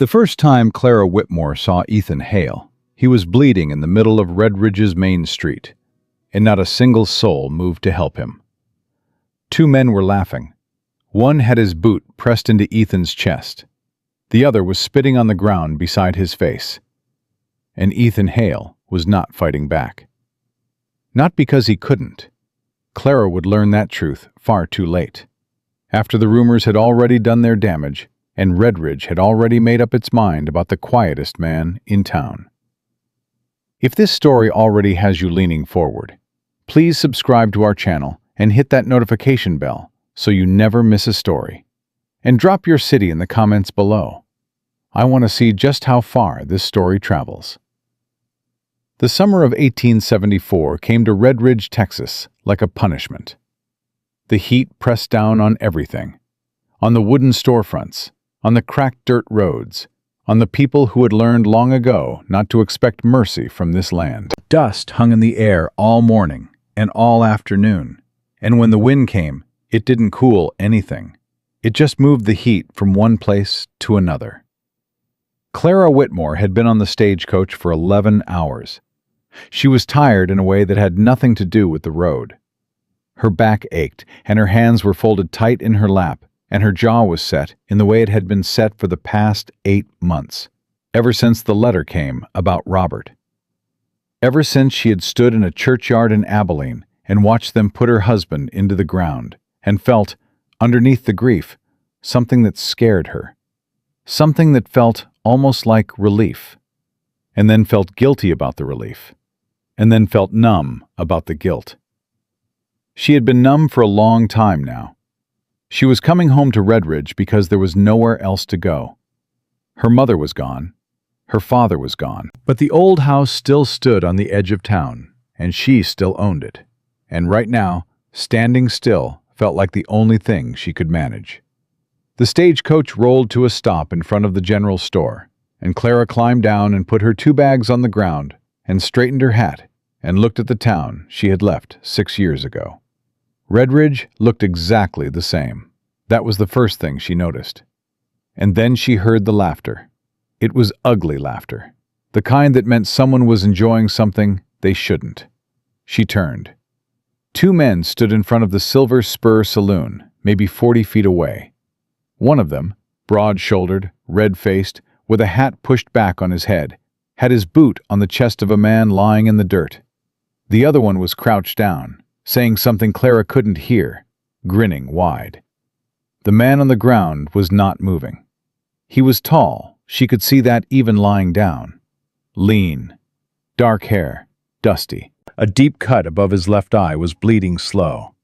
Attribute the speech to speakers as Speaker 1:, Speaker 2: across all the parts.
Speaker 1: The first time Clara Whitmore saw Ethan Hale, he was bleeding in the middle of Red Ridge's main street, and not a single soul moved to help him. Two men were laughing. One had his boot pressed into Ethan's chest. The other was spitting on the ground beside his face. And Ethan Hale was not fighting back. Not because he couldn't. Clara would learn that truth far too late, after the rumors had already done their damage, and Red Ridge had already made up its mind about the quietest man in town. If this story already has you leaning forward, please subscribe to our channel and hit that notification bell so you never miss a story. And drop your city in the comments below. I want to see just how far this story travels. The summer of 1874 came to Red Ridge, Texas, like a punishment. The heat pressed down on everything, on the wooden storefronts, on the cracked dirt roads, on the people who had learned long ago not to expect mercy from this land. Dust hung in the air all morning and all afternoon, and when the wind came, it didn't cool anything. It just moved the heat from one place to another. Clara Whitmore had been on the stagecoach for 11 hours. She was tired in a way that had nothing to do with the road. Her back ached, and her hands were folded tight in her lap, and her jaw was set in the way it had been set for the past 8 months, ever since the letter came about Robert. Ever since she had stood in a churchyard in Abilene and watched them put her husband into the ground, and felt, underneath the grief, something that scared her, something that felt almost like relief, and then felt guilty about the relief, and then felt numb about the guilt. She had been numb for a long time now. She was coming home to Red Ridge because there was nowhere else to go. Her mother was gone. Her father was gone. But the old house still stood on the edge of town, and she still owned it. And right now, standing still felt like the only thing she could manage. The stagecoach rolled to a stop in front of the general store, and Clara climbed down and put her 2 bags on the ground and straightened her hat and looked at the town she had left 6 years ago. Red Ridge looked exactly the same. That was the first thing she noticed. And then she heard the laughter. It was ugly laughter, the kind that meant someone was enjoying something they shouldn't. She turned. 2 men stood in front of the Silver Spur Saloon, maybe 40 feet away. One of them, broad-shouldered, red-faced, with a hat pushed back on his head, had his boot on the chest of a man lying in the dirt. The other one was crouched down, saying something Clara couldn't hear, grinning wide. The man on the ground was not moving. He was tall, she could see that even lying down. Lean, dark hair, dusty. A deep cut above his left eye was bleeding slow.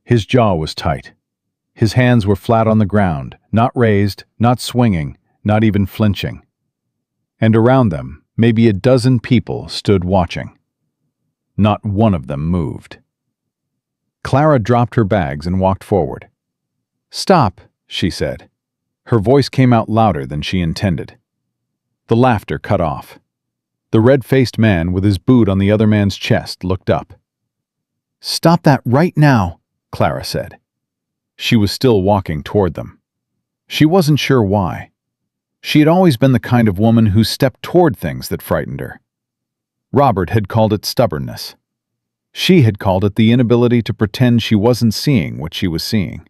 Speaker 1: His jaw was tight. His hands were flat on the ground, not raised, not swinging, not even flinching. And around them, maybe a dozen people stood watching. Not one of them moved. Clara dropped her bags and walked forward. "Stop," she said. Her voice came out louder than she intended. The laughter cut off. The red-faced man with his boot on the other man's chest looked up. "Stop that right now," Clara said. She was still walking toward them. She wasn't sure why. She had always been the kind of woman who stepped toward things that frightened her. Robert had called it stubbornness. She had called it the inability to pretend she wasn't seeing what she was seeing.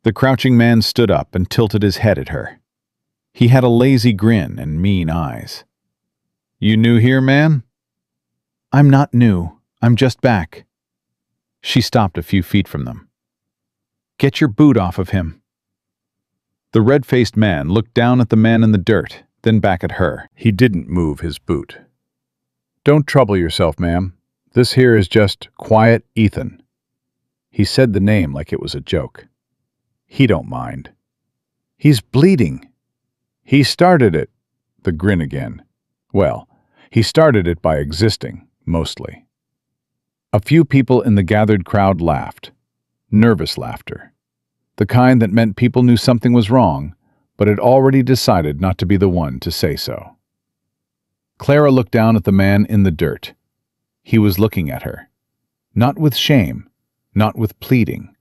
Speaker 1: The crouching man stood up and tilted his head at her. He had a lazy grin and mean eyes. "You new here, man?" "I'm not new. I'm just back." She stopped a few feet from them. "Get your boot off of him." The red-faced man looked down at the man in the dirt, then back at her. He didn't move his boot. "Don't trouble yourself, ma'am. This here is just Quiet Ethan." He said the name like it was a joke. "He don't mind." "He's bleeding." "He started it." The grin again. "Well, he started it by existing, mostly." A few people in the gathered crowd laughed. Nervous laughter. The kind that meant people knew something was wrong, but had already decided not to be the one to say so. Clara looked down at the man in the dirt. He was looking at her. Not with shame, not with pleading.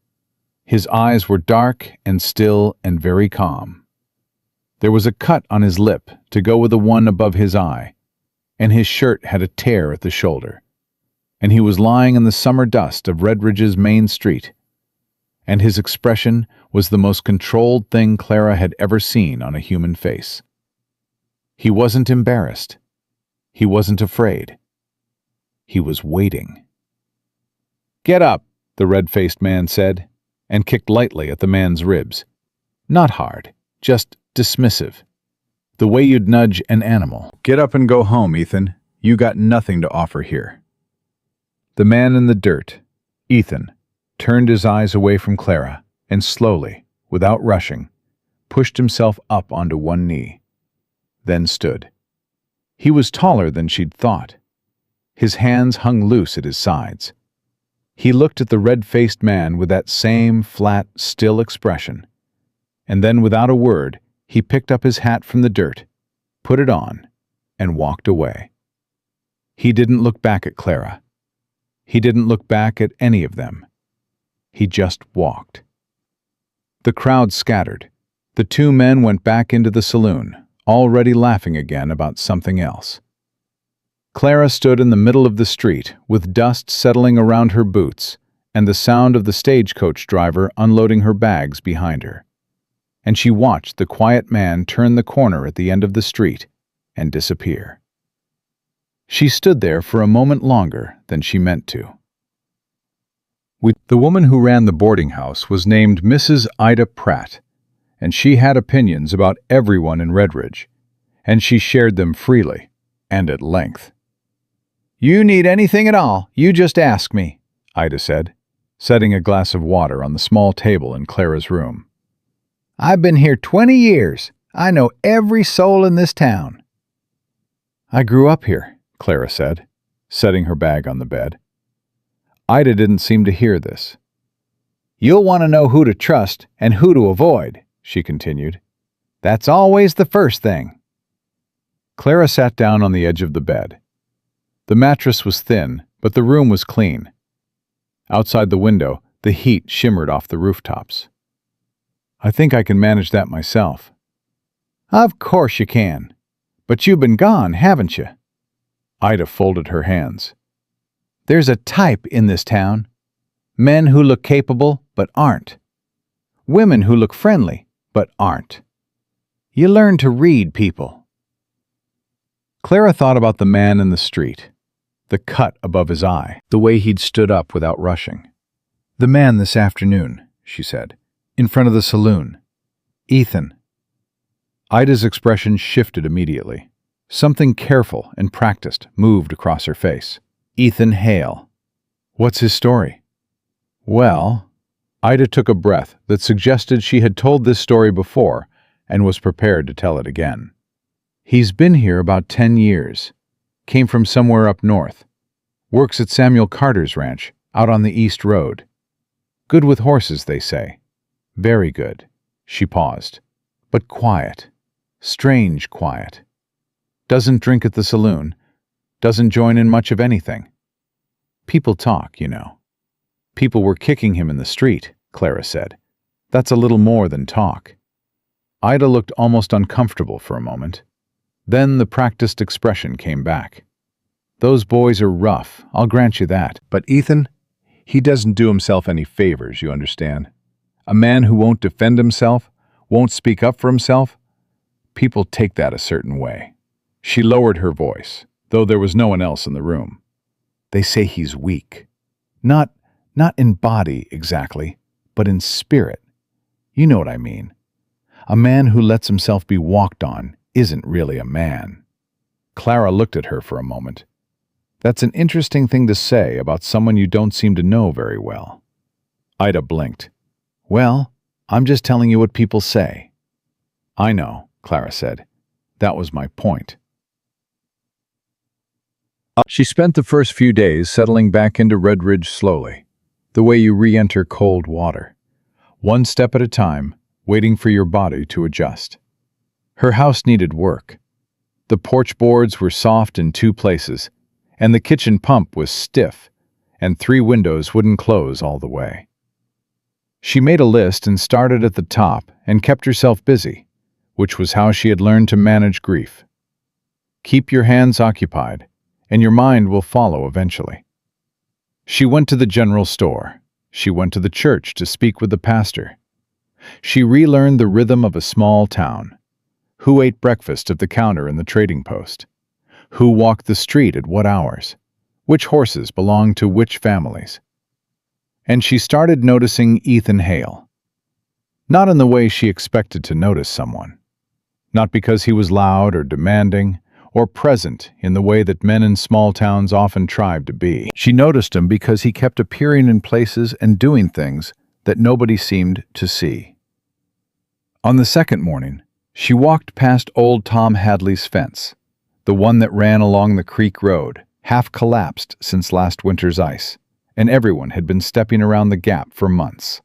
Speaker 1: His eyes were dark and still and very calm. There was a cut on his lip to go with the one above his eye, and his shirt had a tear at the shoulder. And he was lying in the summer dust of Redridge's main street, and his expression was the most controlled thing Clara had ever seen on a human face. He wasn't embarrassed. He wasn't afraid. He was waiting. "Get up," the red-faced man said, and kicked lightly at the man's ribs. Not hard, just dismissive. The way you'd nudge an animal. "Get up and go home, Ethan. You got nothing to offer here." The man in the dirt, Ethan, turned his eyes away from Clara and slowly, without rushing, pushed himself up onto one knee, then stood. He was taller than she'd thought. His hands hung loose at his sides. He looked at the red-faced man with that same flat, still expression, and then without a word, he picked up his hat from the dirt, put it on, and walked away. He didn't look back at Clara. He didn't look back at any of them. He just walked. The crowd scattered. The two men went back into the saloon, already laughing again about something else. Clara stood in the middle of the street, with dust settling around her boots and the sound of the stagecoach driver unloading her bags behind her. And she watched the quiet man turn the corner at the end of the street and disappear. She stood there for a moment longer than she meant to. The woman who ran the boarding house was named Mrs. Ida Pratt, and she had opinions about everyone in Redridge, and she shared them freely and at length. "You need anything at all, you just ask me," Ida said, setting a glass of water on the small table in Clara's room. "I've been here 20 years. I know every soul in this town." "I grew up here," Clara said, setting her bag on the bed. Ida didn't seem to hear this. "You'll want to know who to trust and who to avoid," she continued. "That's always the first thing." Clara sat down on the edge of the bed. The mattress was thin, but the room was clean. Outside the window, the heat shimmered off the rooftops. "I think I can manage that myself." "Of course you can. But you've been gone, haven't you?" Ida folded her hands. "There's a type in this town. Men who look capable but aren't. Women who look friendly but aren't. You learn to read people." Clara thought about the man in the street, the cut above his eye, the way he'd stood up without rushing. "The man this afternoon," she said, "in front of the saloon. Ethan." Ida's expression shifted immediately. Something careful and practiced moved across her face. "Ethan Hale. What's his story?" "Well," Ida took a breath that suggested she had told this story before and was prepared to tell it again. "He's been here about 10 years. Came from somewhere up north. Works at Samuel Carter's ranch, out on the East Road. Good with horses, they say. Very good." She paused. "But quiet. Strange quiet. Doesn't drink at the saloon. Doesn't join in much of anything. People talk, you know." "People were kicking him in the street," Clara said. "That's a little more than talk." Ida looked almost uncomfortable for a moment. Then the practiced expression came back. "Those boys are rough, I'll grant you that. But Ethan, he doesn't do himself any favors, you understand. A man who won't defend himself, won't speak up for himself, people take that a certain way." She lowered her voice, though there was no one else in the room. "They say he's weak. Not in body exactly, but in spirit. You know what I mean. A man who lets himself be walked on isn't really a man." Clara looked at her for a moment. "That's an interesting thing to say about someone you don't seem to know very well." Ida blinked. "Well, I'm just telling you what people say." "I know," Clara said. "That was my point." She spent the first few days settling back into Redridge slowly, the way you re-enter cold water, one step at a time, waiting for your body to adjust. Her house needed work. The porch boards were soft in 2 places, and the kitchen pump was stiff, and 3 windows wouldn't close all the way. She made a list and started at the top and kept herself busy, which was how she had learned to manage grief. Keep your hands occupied, and your mind will follow eventually. She went to the general store. She went to the church to speak with the pastor. She relearned the rhythm of a small town. Who ate breakfast at the counter in the trading post? Who walked the street at what hours? Which horses belonged to which families? And she started noticing Ethan Hale. Not in the way she expected to notice someone. Not because he was loud or demanding, or present in the way that men in small towns often tried to be. She noticed him because he kept appearing in places and doing things that nobody seemed to see. On the second morning, she walked past old Tom Hadley's fence, the one that ran along the creek road, half collapsed since last winter's ice, and everyone had been stepping around the gap for months.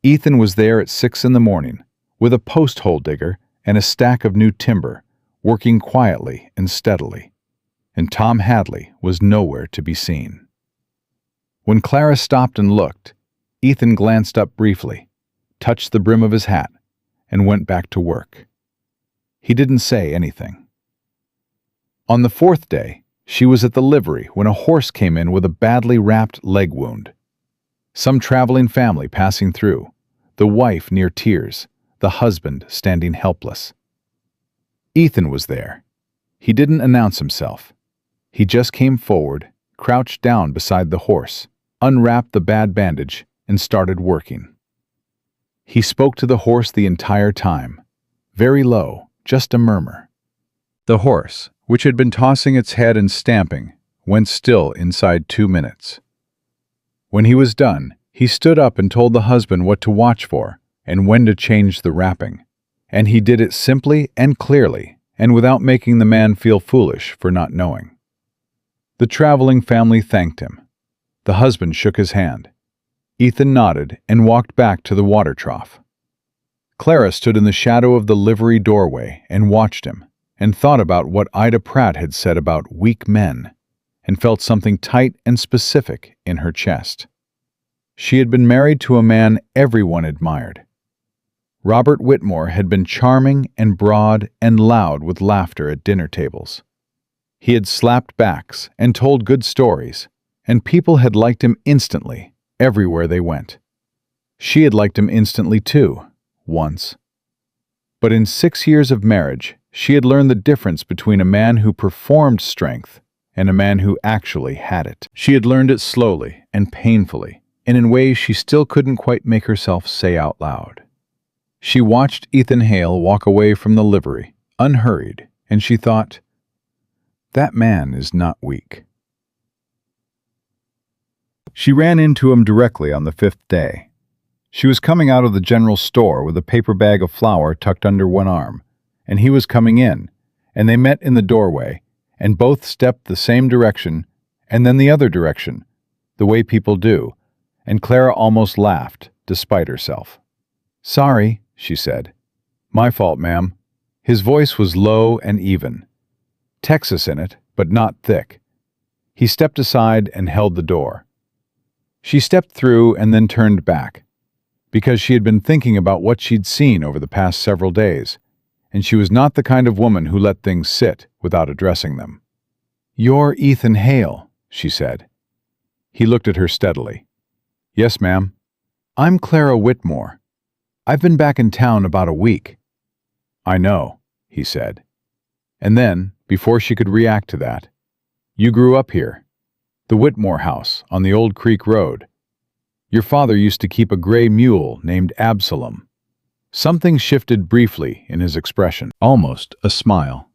Speaker 1: Ethan was there at 6 a.m, with a post hole digger and a stack of new timber, working quietly and steadily, and Tom Hadley was nowhere to be seen. When Clara stopped and looked, Ethan glanced up briefly, touched the brim of his hat, and went back to work. He didn't say anything. On the fourth day, she was at the livery when a horse came in with a badly wrapped leg wound. Some traveling family passing through, the wife near tears, the husband standing helpless. Ethan was there. He didn't announce himself. He just came forward, crouched down beside the horse, unwrapped the bad bandage, and started working. He spoke to the horse the entire time, very low, just a murmur. The horse, which had been tossing its head and stamping, went still inside 2 minutes. When he was done, he stood up and told the husband what to watch for and when to change the wrapping. And he did it simply and clearly, and without making the man feel foolish for not knowing. The traveling family thanked him. The husband shook his hand. Ethan nodded and walked back to the water trough. Clara stood in the shadow of the livery doorway and watched him, and thought about what Ida Pratt had said about weak men, and felt something tight and specific in her chest. She had been married to a man everyone admired. Robert Whitmore had been charming and broad and loud with laughter at dinner tables. He had slapped backs and told good stories, and people had liked him instantly, everywhere they went. She had liked him instantly too, once. But in 6 years of marriage, she had learned the difference between a man who performed strength and a man who actually had it. She had learned it slowly and painfully, and in ways she still couldn't quite make herself say out loud. She watched Ethan Hale walk away from the livery, unhurried, and she thought, "That man is not weak." She ran into him directly on the 5th day. She was coming out of the general store with a paper bag of flour tucked under one arm, and he was coming in, and they met in the doorway, and both stepped the same direction, and then the other direction, the way people do, and Clara almost laughed, despite herself. "Sorry," she said. "My fault, ma'am." His voice was low and even. Texas in it, but not thick. He stepped aside and held the door. She stepped through and then turned back, because she had been thinking about what she'd seen over the past several days, and she was not the kind of woman who let things sit without addressing them. "You're Ethan Hale," she said. He looked at her steadily. "Yes, ma'am." "I'm Clara Whitmore. I've been back in town about a week." "I know," he said. And then, before she could react to that, "You grew up here. The Whitmore house on the old creek road. Your father used to keep a gray mule named Absalom." Something shifted briefly in his expression, almost a smile.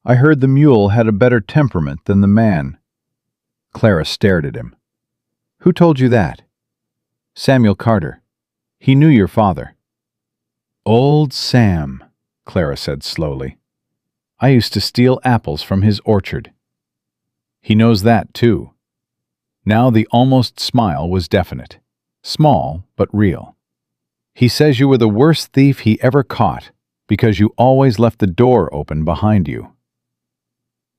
Speaker 1: "I heard the mule had a better temperament than the man." Clara stared at him. "Who told you that?" "Samuel Carter. He knew your father." "Old Sam," Clara said slowly. "I used to steal apples from his orchard." "He knows that, too." Now the almost smile was definite. Small, but real. "He says you were the worst thief he ever caught, because you always left the door open behind you."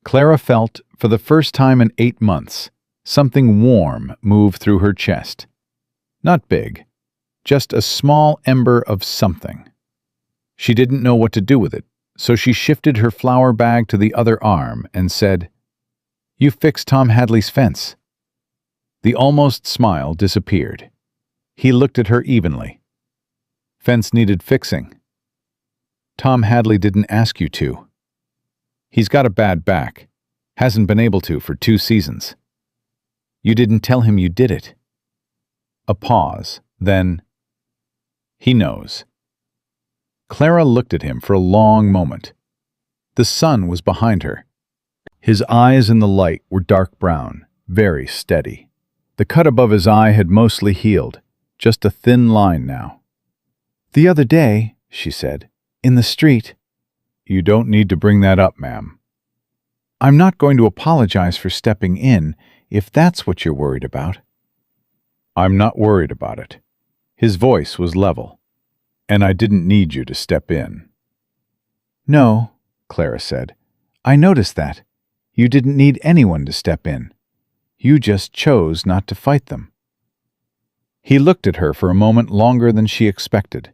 Speaker 1: Clara felt, for the first time in 8 months, something warm move through her chest. Not big, just a small ember of something. She didn't know what to do with it, so she shifted her flour bag to the other arm and said, "You fixed Tom Hadley's fence." The almost smile disappeared. He looked at her evenly. "Fence needed fixing. Tom Hadley didn't ask you to. He's got a bad back. Hasn't been able to for 2 seasons. You didn't tell him you did it." A pause, then, "He knows." Clara looked at him for a long moment. The sun was behind her. His eyes in the light were dark brown, very steady. The cut above his eye had mostly healed, just a thin line now. "The other day," she said, "in the street—" "You don't need to bring that up, ma'am." "I'm not going to apologize for stepping in, if that's what you're worried about." "I'm not worried about it." His voice was level. "And I didn't need you to step in." "No," Clara said. "I noticed that. You didn't need anyone to step in. You just chose not to fight them." He looked at her for a moment longer than she expected.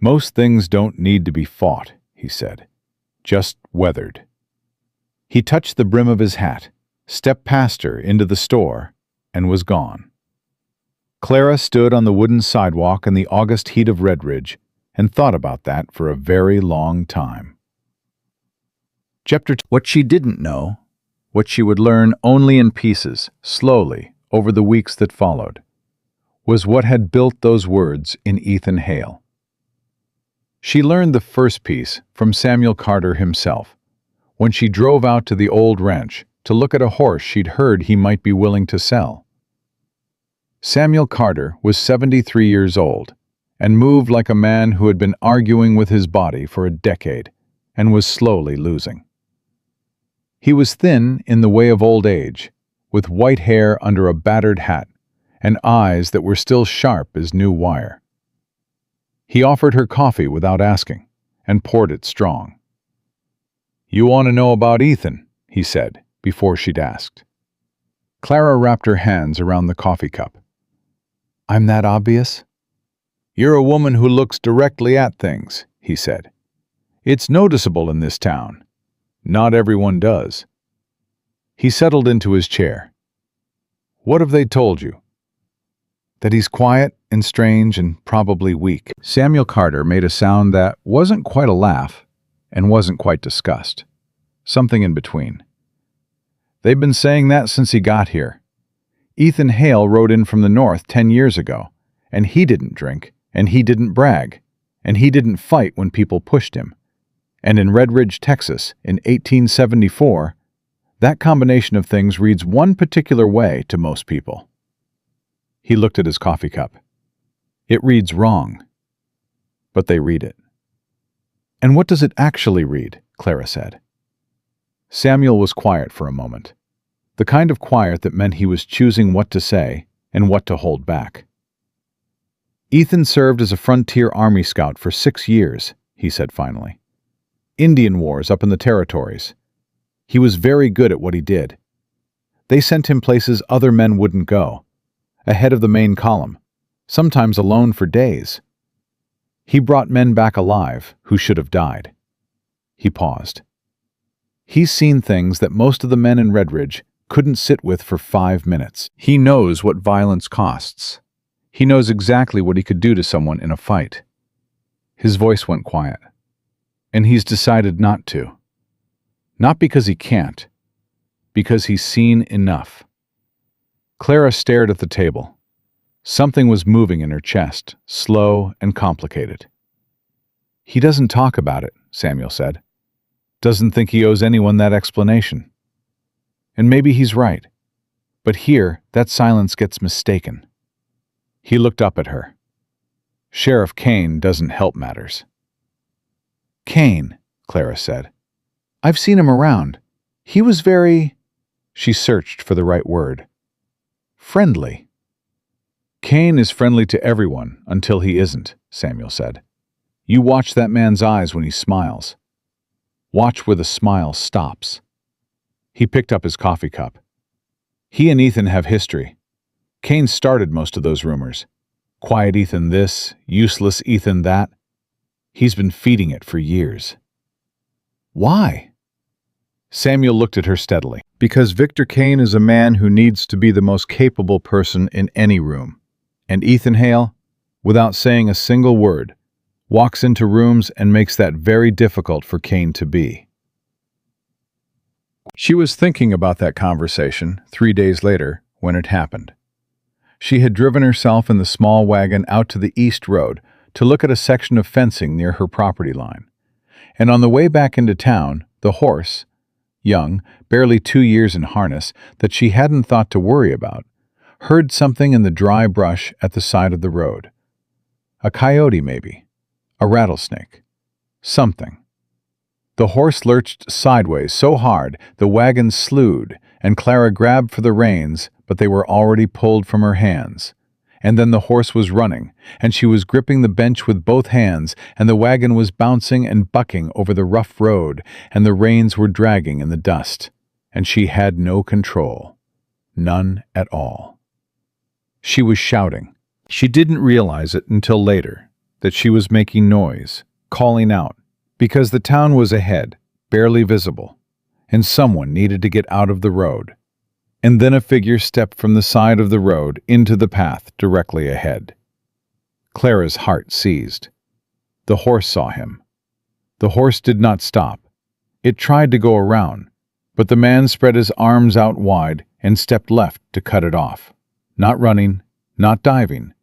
Speaker 1: "Most things don't need to be fought," he said. "Just weathered." He touched the brim of his hat, stepped past her into the store, and was gone. Clara stood on the wooden sidewalk in the August heat of Redridge and thought about that for a very long time. Chapter 2. What she didn't know, what she would learn only in pieces, slowly, over the weeks that followed, was what had built those words in Ethan Hale. She learned the first piece from Samuel Carter himself, when she drove out to the old ranch to look at a horse she'd heard he might be willing to sell. Samuel Carter was 73 years old and moved like a man who had been arguing with his body for a decade and was slowly losing. He was thin in the way of old age, with white hair under a battered hat and eyes that were still sharp as new wire. He offered her coffee without asking and poured it strong. "You want to know about Ethan?" he said, before she'd asked. Clara wrapped her hands around the coffee cup. "I'm that obvious?" "You're a woman who looks directly at things," he said. "It's noticeable in this town. Not everyone does." He settled into his chair. "What have they told you?" "That he's quiet and strange and probably weak." Samuel Carter made a sound that wasn't quite a laugh and wasn't quite disgust. Something in between. "They've been saying that since he got here. Ethan Hale rode in from the north 10 years ago, and he didn't drink, and he didn't brag, and he didn't fight when people pushed him. And in Red Ridge, Texas, in 1874, that combination of things reads one particular way to most people." He looked at his coffee cup. "It reads wrong. But they read it." "And what does it actually read?" Clara said. Samuel was quiet for a moment. The kind of quiet that meant he was choosing what to say and what to hold back. "Ethan served as a frontier army scout for 6 years, he said finally. "Indian wars up in the territories. He was very good at what he did. They sent him places other men wouldn't go, ahead of the main column, sometimes alone for days. He brought men back alive who should have died." He paused. "He's seen things that most of the men in Redridge couldn't sit with for 5 minutes. He knows what violence costs. He knows exactly what he could do to someone in a fight." His voice went quiet. "And he's decided not to. Not because he can't, because he's seen enough." Clara stared at the table. Something was moving in her chest, slow and complicated. "He doesn't talk about it," Samuel said. "Doesn't think he owes anyone that explanation. And maybe he's right. But here, that silence gets mistaken." He looked up at her. "Sheriff Kane doesn't help matters." "Kane," Clara said. "I've seen him around. He was very—" She searched for the right word. "Friendly." "Kane is friendly to everyone until he isn't," Samuel said. "You watch that man's eyes when he smiles. Watch where the smile stops." He picked up his coffee cup. "He and Ethan have history. Kane started most of those rumors. Quiet Ethan this, useless Ethan that. He's been feeding it for years." "Why?" Samuel looked at her steadily. "Because Victor Kane is a man who needs to be the most capable person in any room. And Ethan Hale, without saying a single word, walks into rooms and makes that very difficult for Kane to be." She was thinking about that conversation 3 days later when it happened. She had driven herself in the small wagon out to the East Road to look at a section of fencing near her property line. And on the way back into town, the horse, young, barely 2 years in harness, that she hadn't thought to worry about, heard something in the dry brush at the side of the road. A coyote, maybe. A rattlesnake. Something. The horse lurched sideways so hard the wagon slewed, and Clara grabbed for the reins, but they were already pulled from her hands. And then the horse was running, and she was gripping the bench with both hands, and the wagon was bouncing and bucking over the rough road, and the reins were dragging in the dust, and she had no control. None at all. She was shouting. She didn't realize it until later, that she was making noise, calling out, because the town was ahead, barely visible, and someone needed to get out of the road. And then a figure stepped from the side of the road into the path directly ahead. Clara's heart seized. The horse saw him. The horse did not stop. It tried to go around, but the man spread his arms out wide and stepped left to cut it off. Not running, not diving,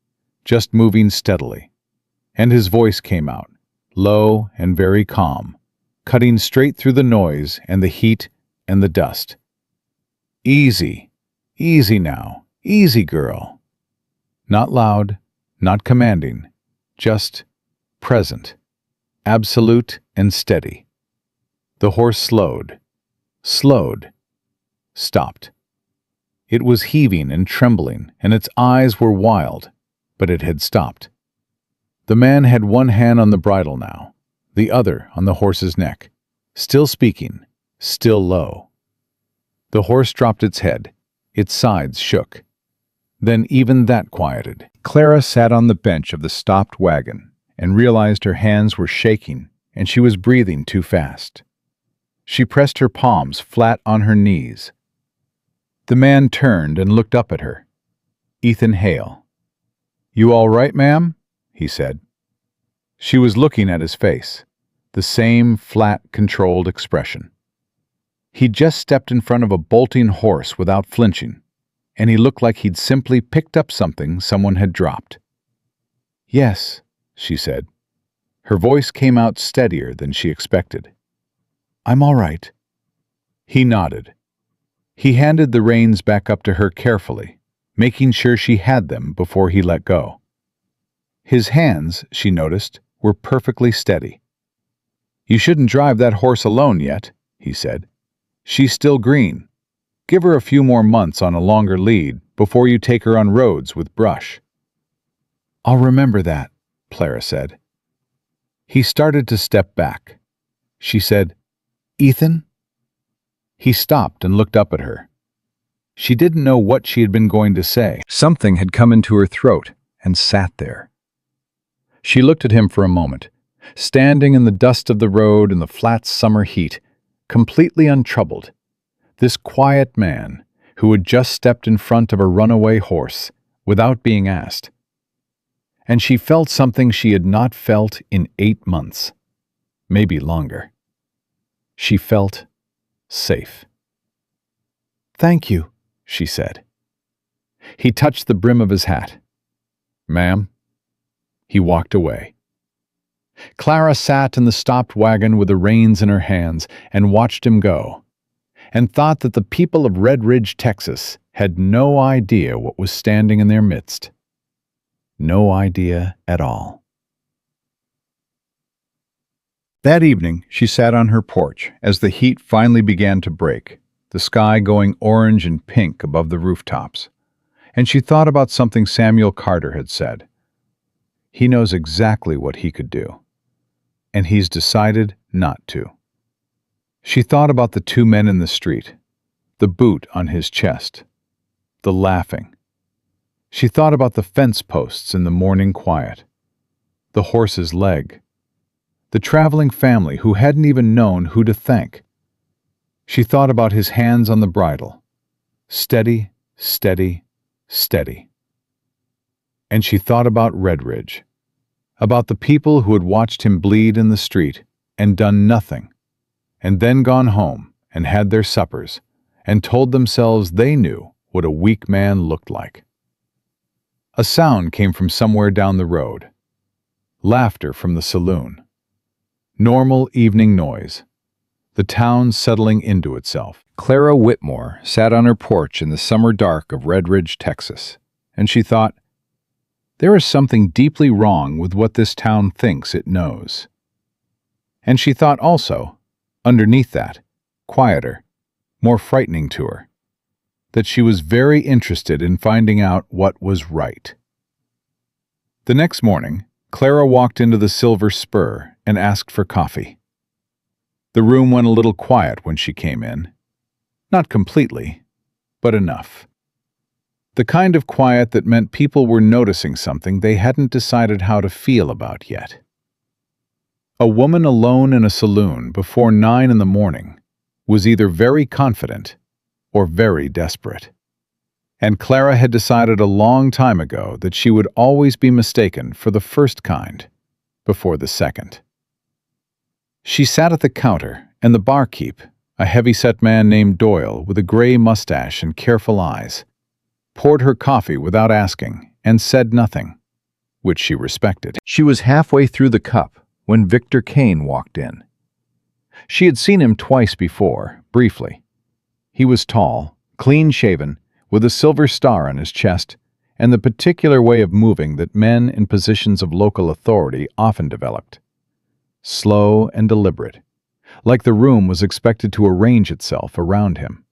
Speaker 1: just moving steadily. And his voice came out, low and very calm, cutting straight through the noise and the heat and the dust. "Easy, easy now, easy, girl." Not loud, not commanding, just present, absolute and steady. The horse slowed, stopped. It was heaving and trembling, and its eyes were wild, but it had stopped. The man had one hand on the bridle now, the other on the horse's neck, still speaking, still low. The horse dropped its head. Its sides shook. Then even that quieted. Clara sat on the bench of the stopped wagon and realized her hands were shaking and she was breathing too fast. She pressed her palms flat on her knees. The man turned and looked up at her. Ethan Hale. "You all right, ma'am?" he said. She was looking at his face, the same flat, controlled expression. He'd just stepped in front of a bolting horse without flinching, and he looked like he'd simply picked up something someone had dropped. "Yes," she said. Her voice came out steadier than she expected. "I'm all right." He nodded. He handed the reins back up to her carefully, making sure she had them before he let go. His hands, she noticed, were perfectly steady. "You shouldn't drive that horse alone yet," he said. "She's still green. Give her a few more months on a longer lead before you take her on roads with brush." "I'll remember that," Clara said. He started to step back. She said, "Ethan?" He stopped and looked up at her. She didn't know what she had been going to say. Something had come into her throat and sat there. She looked at him for a moment, standing in the dust of the road in the flat summer heat, completely untroubled. This quiet man who had just stepped in front of a runaway horse without being asked. And she felt something she had not felt in 8 months, maybe longer. She felt safe. "Thank you," she said. He touched the brim of his hat. "Ma'am?" He walked away. Clara sat in the stopped wagon with the reins in her hands and watched him go, and thought that the people of Red Ridge, Texas, had no idea what was standing in their midst. No idea at all. That evening, she sat on her porch as the heat finally began to break, the sky going orange and pink above the rooftops, and she thought about something Samuel Carter had said. He knows exactly what he could do, and he's decided not to. She thought about the 2 men in the street, the boot on his chest, the laughing. She thought about the fence posts in the morning quiet, the horse's leg, the traveling family who hadn't even known who to thank. She thought about his hands on the bridle. Steady, steady, steady. And she thought about Redridge, about the people who had watched him bleed in the street and done nothing, and then gone home and had their suppers and told themselves they knew what a weak man looked like. A sound came from somewhere down the road. Laughter from the saloon. Normal evening noise. The town settling into itself. Clara Whitmore sat on her porch in the summer dark of Redridge, Texas, and she thought, there is something deeply wrong with what this town thinks it knows. And she thought also, underneath that, quieter, more frightening to her, that she was very interested in finding out what was right. The next morning, Clara walked into the Silver Spur and asked for coffee. The room went a little quiet when she came in. Not completely, but enough. The kind of quiet that meant people were noticing something they hadn't decided how to feel about yet. A woman alone in a saloon before 9 in the morning was either very confident or very desperate. And Clara had decided a long time ago that she would always be mistaken for the first kind before the second. She sat at the counter, and the barkeep, a heavy-set man named Doyle with a gray mustache and careful eyes, poured her coffee without asking and said nothing, which she respected. She was halfway through the cup when Victor Hale walked in. She had seen him twice before, briefly. He was tall, clean-shaven, with a silver star on his chest, and the particular way of moving that men in positions of local authority often developed. Slow and deliberate, like the room was expected to arrange itself around him.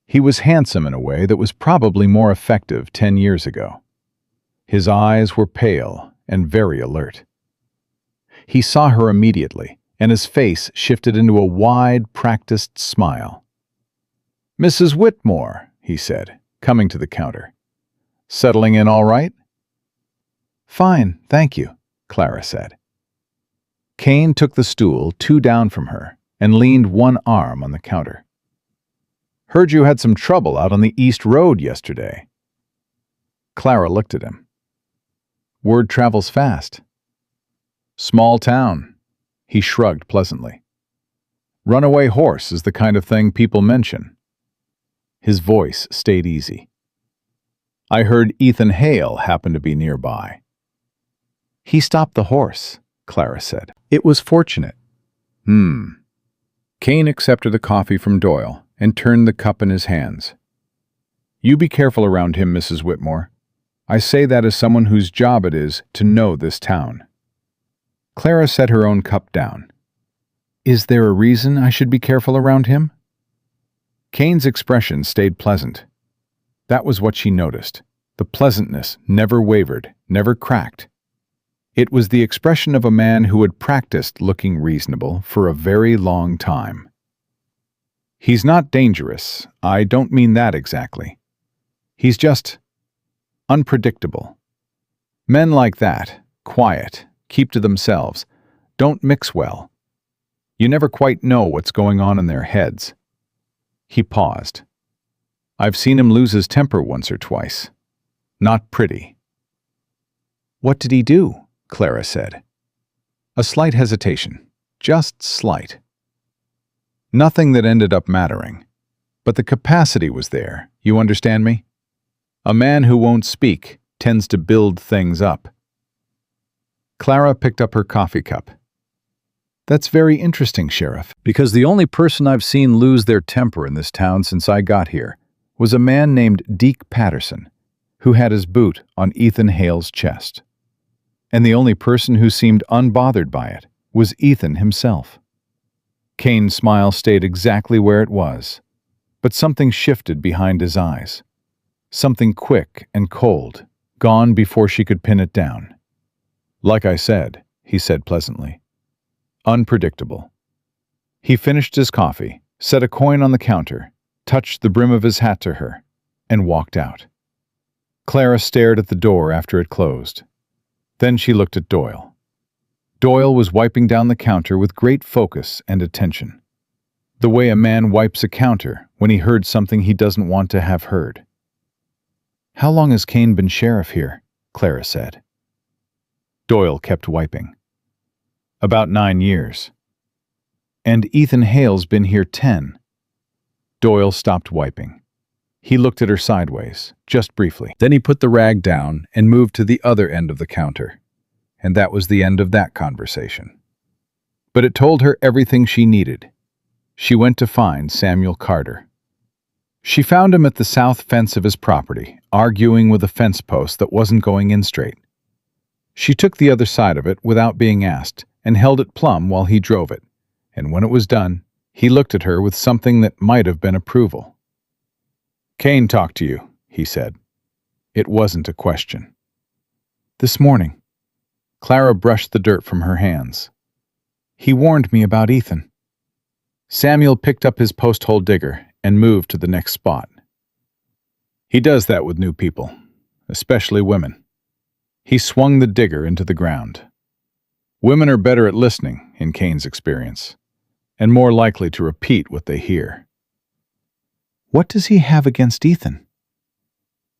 Speaker 1: He was handsome in a way that was probably more effective 10 years ago. His eyes were pale and very alert. He saw her immediately, and his face shifted into a wide, practiced smile. "Mrs. Whitmore," he said, coming to the counter. "Settling in all right?" "Fine, thank you," Clara said. Kane took the stool 2 down from her and leaned one arm on the counter. "Heard you had some trouble out on the East Road yesterday." Clara looked at him. "Word travels fast." "Small town," he shrugged pleasantly. "Runaway horse is the kind of thing people mention." His voice stayed easy. "I heard Ethan Hale happened to be nearby." "He stopped the horse," Clara said. "It was fortunate." Kane accepted the coffee from Doyle and turned the cup in his hands. "You be careful around him, Mrs. Whitmore. I say that as someone whose job it is to know this town." Clara set her own cup down. "Is there a reason I should be careful around him?" Kane's expression stayed pleasant. That was what she noticed. The pleasantness never wavered, never cracked. It was the expression of a man who had practiced looking reasonable for a very long time. "He's not dangerous. I don't mean that exactly. He's just unpredictable. Men like that, quiet, keep to themselves, don't mix well. You never quite know what's going on in their heads." He paused. "I've seen him lose his temper once or twice. Not pretty." "What did he do?" Clara said. A slight hesitation, just slight. Nothing that ended up mattering, but the capacity was there, you understand me? A man who won't speak tends to build things up. Clara picked up her coffee cup. "That's very interesting, Sheriff, because the only person I've seen lose their temper in this town since I got here was a man named Deke Patterson, who had his boot on Ethan Hale's chest. And the only person who seemed unbothered by it was Ethan himself." Kane's smile stayed exactly where it was, but something shifted behind his eyes. Something quick and cold, gone before she could pin it down. "Like I said," he said pleasantly. "Unpredictable." He finished his coffee, set a coin on the counter, touched the brim of his hat to her, and walked out. Clara stared at the door after it closed. Then she looked at Doyle. Doyle was wiping down the counter with great focus and attention, the way a man wipes a counter when he heard something he doesn't want to have heard. "How long has Kane been sheriff here?" Clara said. Doyle kept wiping. "About 9 years. And Ethan Hale's been here 10. Doyle stopped wiping. He looked at her sideways, just briefly. Then he put the rag down and moved to the other end of the counter. And that was the end of that conversation. But it told her everything she needed. She went to find Samuel Carter. She found him at the south fence of his property, arguing with a fence post that wasn't going in straight. She took the other side of it without being asked and held it plumb while he drove it, and when it was done, he looked at her with something that might have been approval. "Kane talked to you," he said. It wasn't a question. "This morning." Clara brushed the dirt from her hands. "He warned me about Ethan." Samuel picked up his post-hole digger and moved to the next spot. "He does that with new people, especially women." He swung the digger into the ground. Women are better at listening, in Kane's experience, and more likely to repeat what they hear. "What does he have against Ethan?"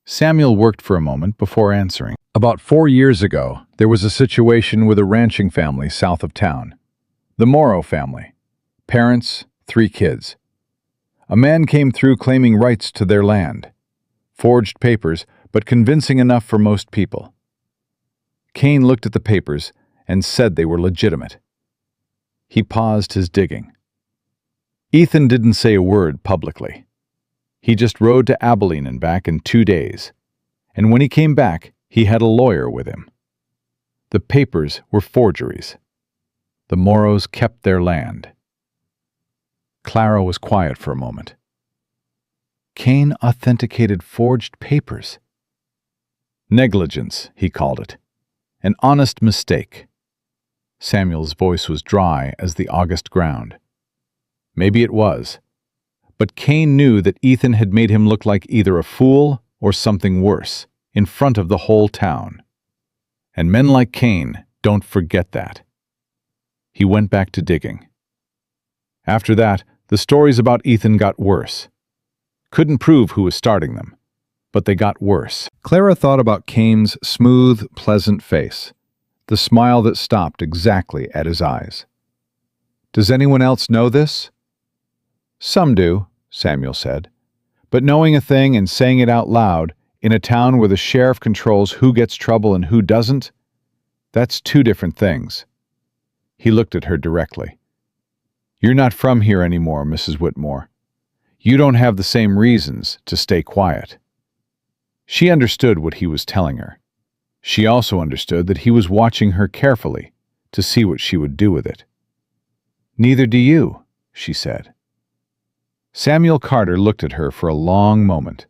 Speaker 1: Samuel worked for a moment before answering. "About 4 years ago, there was a situation with a ranching family south of town. The Morrow family. Parents, 3 kids. A man came through claiming rights to their land. Forged papers, but convincing enough for most people. Kane looked at the papers and said they were legitimate." He paused his digging. "Ethan didn't say a word publicly. He just rode to Abilene and back in 2 days, and when he came back, he had a lawyer with him. The papers were forgeries. The Morrows kept their land." Clara was quiet for a moment. Kane authenticated forged papers. "Negligence," he called it. "An honest mistake." Samuel's voice was dry as the August ground. Maybe it was. But Kane knew that Ethan had made him look like either a fool or something worse, in front of the whole town. And men like Kane don't forget that. He went back to digging. After that, the stories about Ethan got worse. Couldn't prove who was starting them, but they got worse. Clara thought about Kane's smooth, pleasant face, the smile that stopped exactly at his eyes. "Does anyone else know this?" "Some do," Samuel said. "But knowing a thing and saying it out loud, in a town where the sheriff controls who gets trouble and who doesn't, that's 2 different things." He looked at her directly. "You're not from here anymore, Mrs. Whitmore. You don't have the same reasons to stay quiet." She understood what he was telling her. She also understood that he was watching her carefully to see what she would do with it. "Neither do you," she said. Samuel Carter looked at her for a long moment.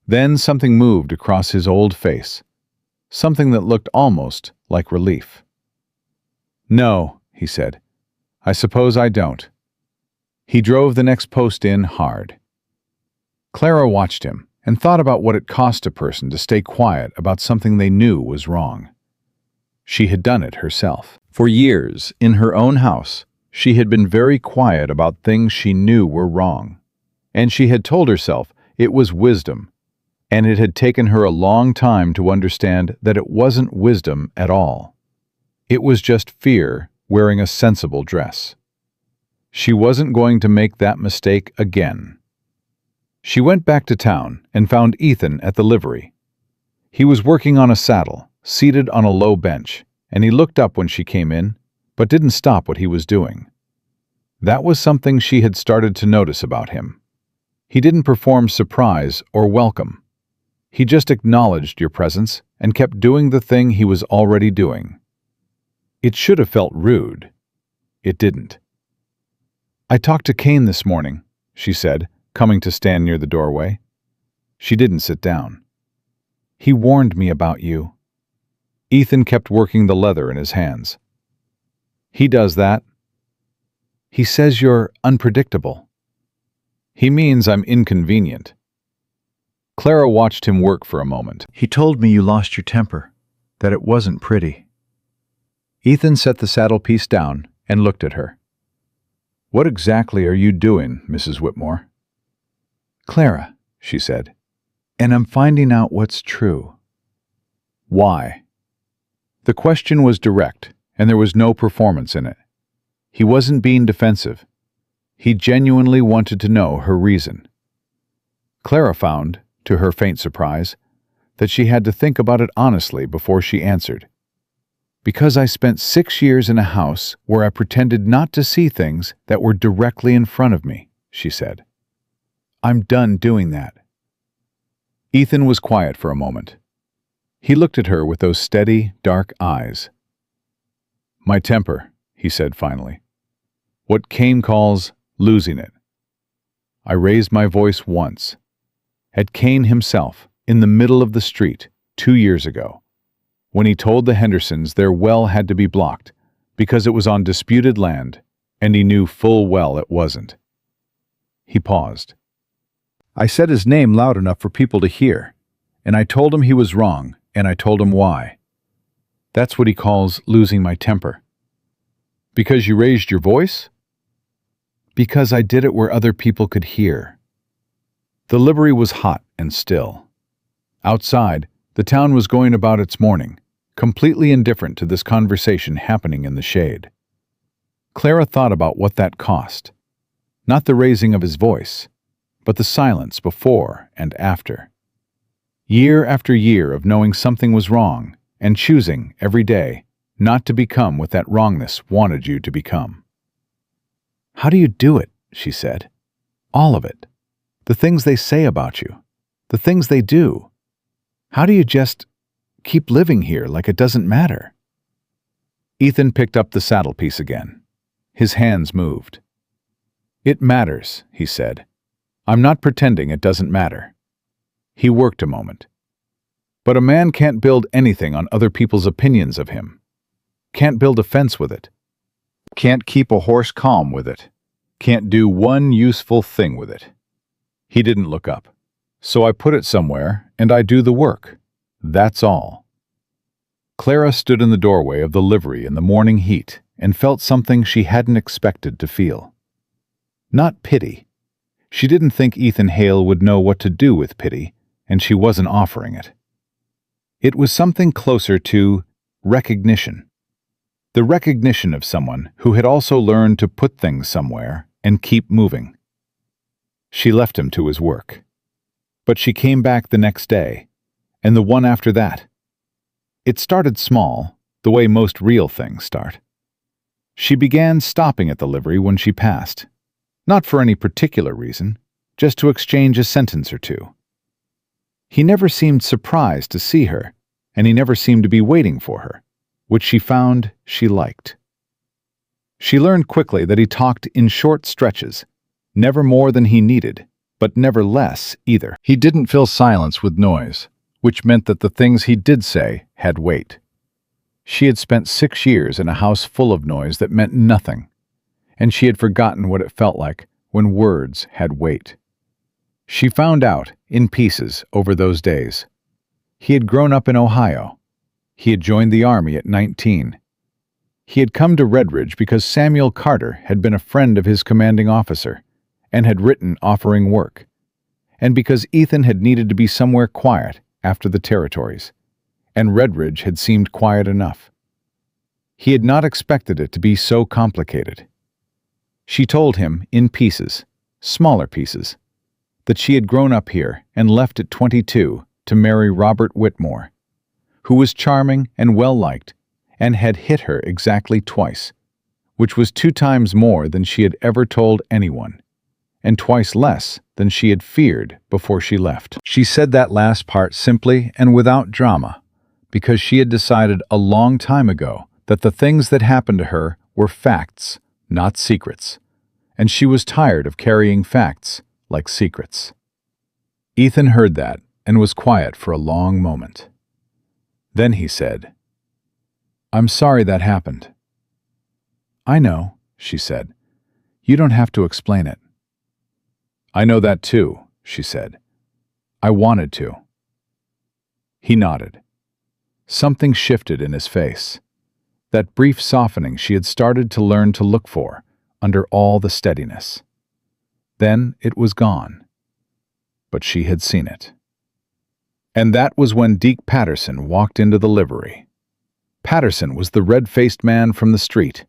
Speaker 1: Then something moved across his old face, something that looked almost like relief. "No," he said. "I suppose I don't." He drove the next post in hard. Clara watched him and thought about what it cost a person to stay quiet about something they knew was wrong. She had done it herself. For years, in her own house, she had been very quiet about things she knew were wrong. And she had told herself it was wisdom, and it had taken her a long time to understand that it wasn't wisdom at all. It was just fear wearing a sensible dress. She wasn't going to make that mistake again. She went back to town and found Ethan at the livery. He was working on a saddle, seated on a low bench, and he looked up when she came in, but didn't stop what he was doing. That was something she had started to notice about him. He didn't perform surprise or welcome. He just acknowledged your presence and kept doing the thing he was already doing. It should have felt rude. It didn't. "I talked to Kane this morning," she said, coming to stand near the doorway. She didn't sit down. "He warned me about you." Ethan kept working the leather in his hands. "He does that." "He says you're unpredictable." "He means I'm inconvenient." Clara watched him work for a moment. "He told me you lost your temper, that it wasn't pretty." Ethan set the saddle piece down and looked at her. "What exactly are you doing, Mrs. Whitmore?" "Clara," she said, "and I'm finding out what's true." "Why?" The question was direct, and there was no performance in it. He wasn't being defensive. He genuinely wanted to know her reason. Clara found, to her faint surprise, that she had to think about it honestly before she answered. "Because I spent 6 years in a house where I pretended not to see things that were directly in front of me," she said. "I'm done doing that." Ethan was quiet for a moment. He looked at her with those steady, dark eyes. "My temper," he said finally. "What Cain calls losing it. I raised my voice once. At Cain himself, in the middle of the street, 2 years ago, when he told the Hendersons their well had to be blocked because it was on disputed land, and he knew full well it wasn't." He paused. "I said his name loud enough for people to hear, and I told him he was wrong, and I told him why. That's what he calls losing my temper." "Because you raised your voice?" "Because I did it where other people could hear." The livery was hot and still. Outside, the town was going about its morning, completely indifferent to this conversation happening in the shade. Clara thought about what that cost. Not the raising of his voice, but the silence before and after. Year after year of knowing something was wrong and choosing, every day, not to become what that wrongness wanted you to become. "How do you do it?" she said. "All of it. The things they say about you. The things they do. How do you just keep living here like it doesn't matter?" Ethan picked up the saddle piece again. His hands moved. "It matters," he said. "I'm not pretending it doesn't matter." He worked a moment. "But a man can't build anything on other people's opinions of him. Can't build a fence with it. Can't keep a horse calm with it. Can't do one useful thing with it." He didn't look up. "So I put it somewhere, and I do the work. That's all." Clara stood in the doorway of the livery in the morning heat and felt something she hadn't expected to feel. Not pity. She didn't think Ethan Hale would know what to do with pity, and she wasn't offering it. It was something closer to recognition. The recognition of someone who had also learned to put things somewhere and keep moving. She left him to his work. But she came back the next day, and the one after that. It started small, the way most real things start. She began stopping at the livery when she passed, not for any particular reason, just to exchange a sentence or two. He never seemed surprised to see her, and he never seemed to be waiting for her, which she found she liked. She learned quickly that he talked in short stretches, never more than he needed, but never less either. He didn't fill silence with noise, which meant that the things he did say had weight. She had spent 6 years in a house full of noise that meant nothing, and she had forgotten what it felt like when words had weight. She found out, in pieces, over those days. He had grown up in Ohio. He had joined the Army at 19. He had come to Redridge because Samuel Carter had been a friend of his commanding officer, and had written offering work, and because Ethan had needed to be somewhere quiet after the territories, and Redridge had seemed quiet enough. He had not expected it to be so complicated. She told him, in pieces, smaller pieces, that she had grown up here and left at 22 to marry Robert Whitmore, who was charming and well-liked and had hit her exactly twice, which was 2 times more than she had ever told anyone, and twice less than she had feared before she left. She said that last part simply and without drama, because she had decided a long time ago that the things that happened to her were facts, not secrets, and she was tired of carrying facts like secrets. Ethan heard that and was quiet for a long moment. Then he said, "I'm sorry that happened." "I know," she said. "You don't have to explain it." "I know that too," she said. "I wanted to." He nodded. Something shifted in his face. that brief softening she had started to learn to look for under all the steadiness. Then it was gone. But she had seen it. And that was when Deke Patterson walked into the livery. Patterson was the red-faced man from the street.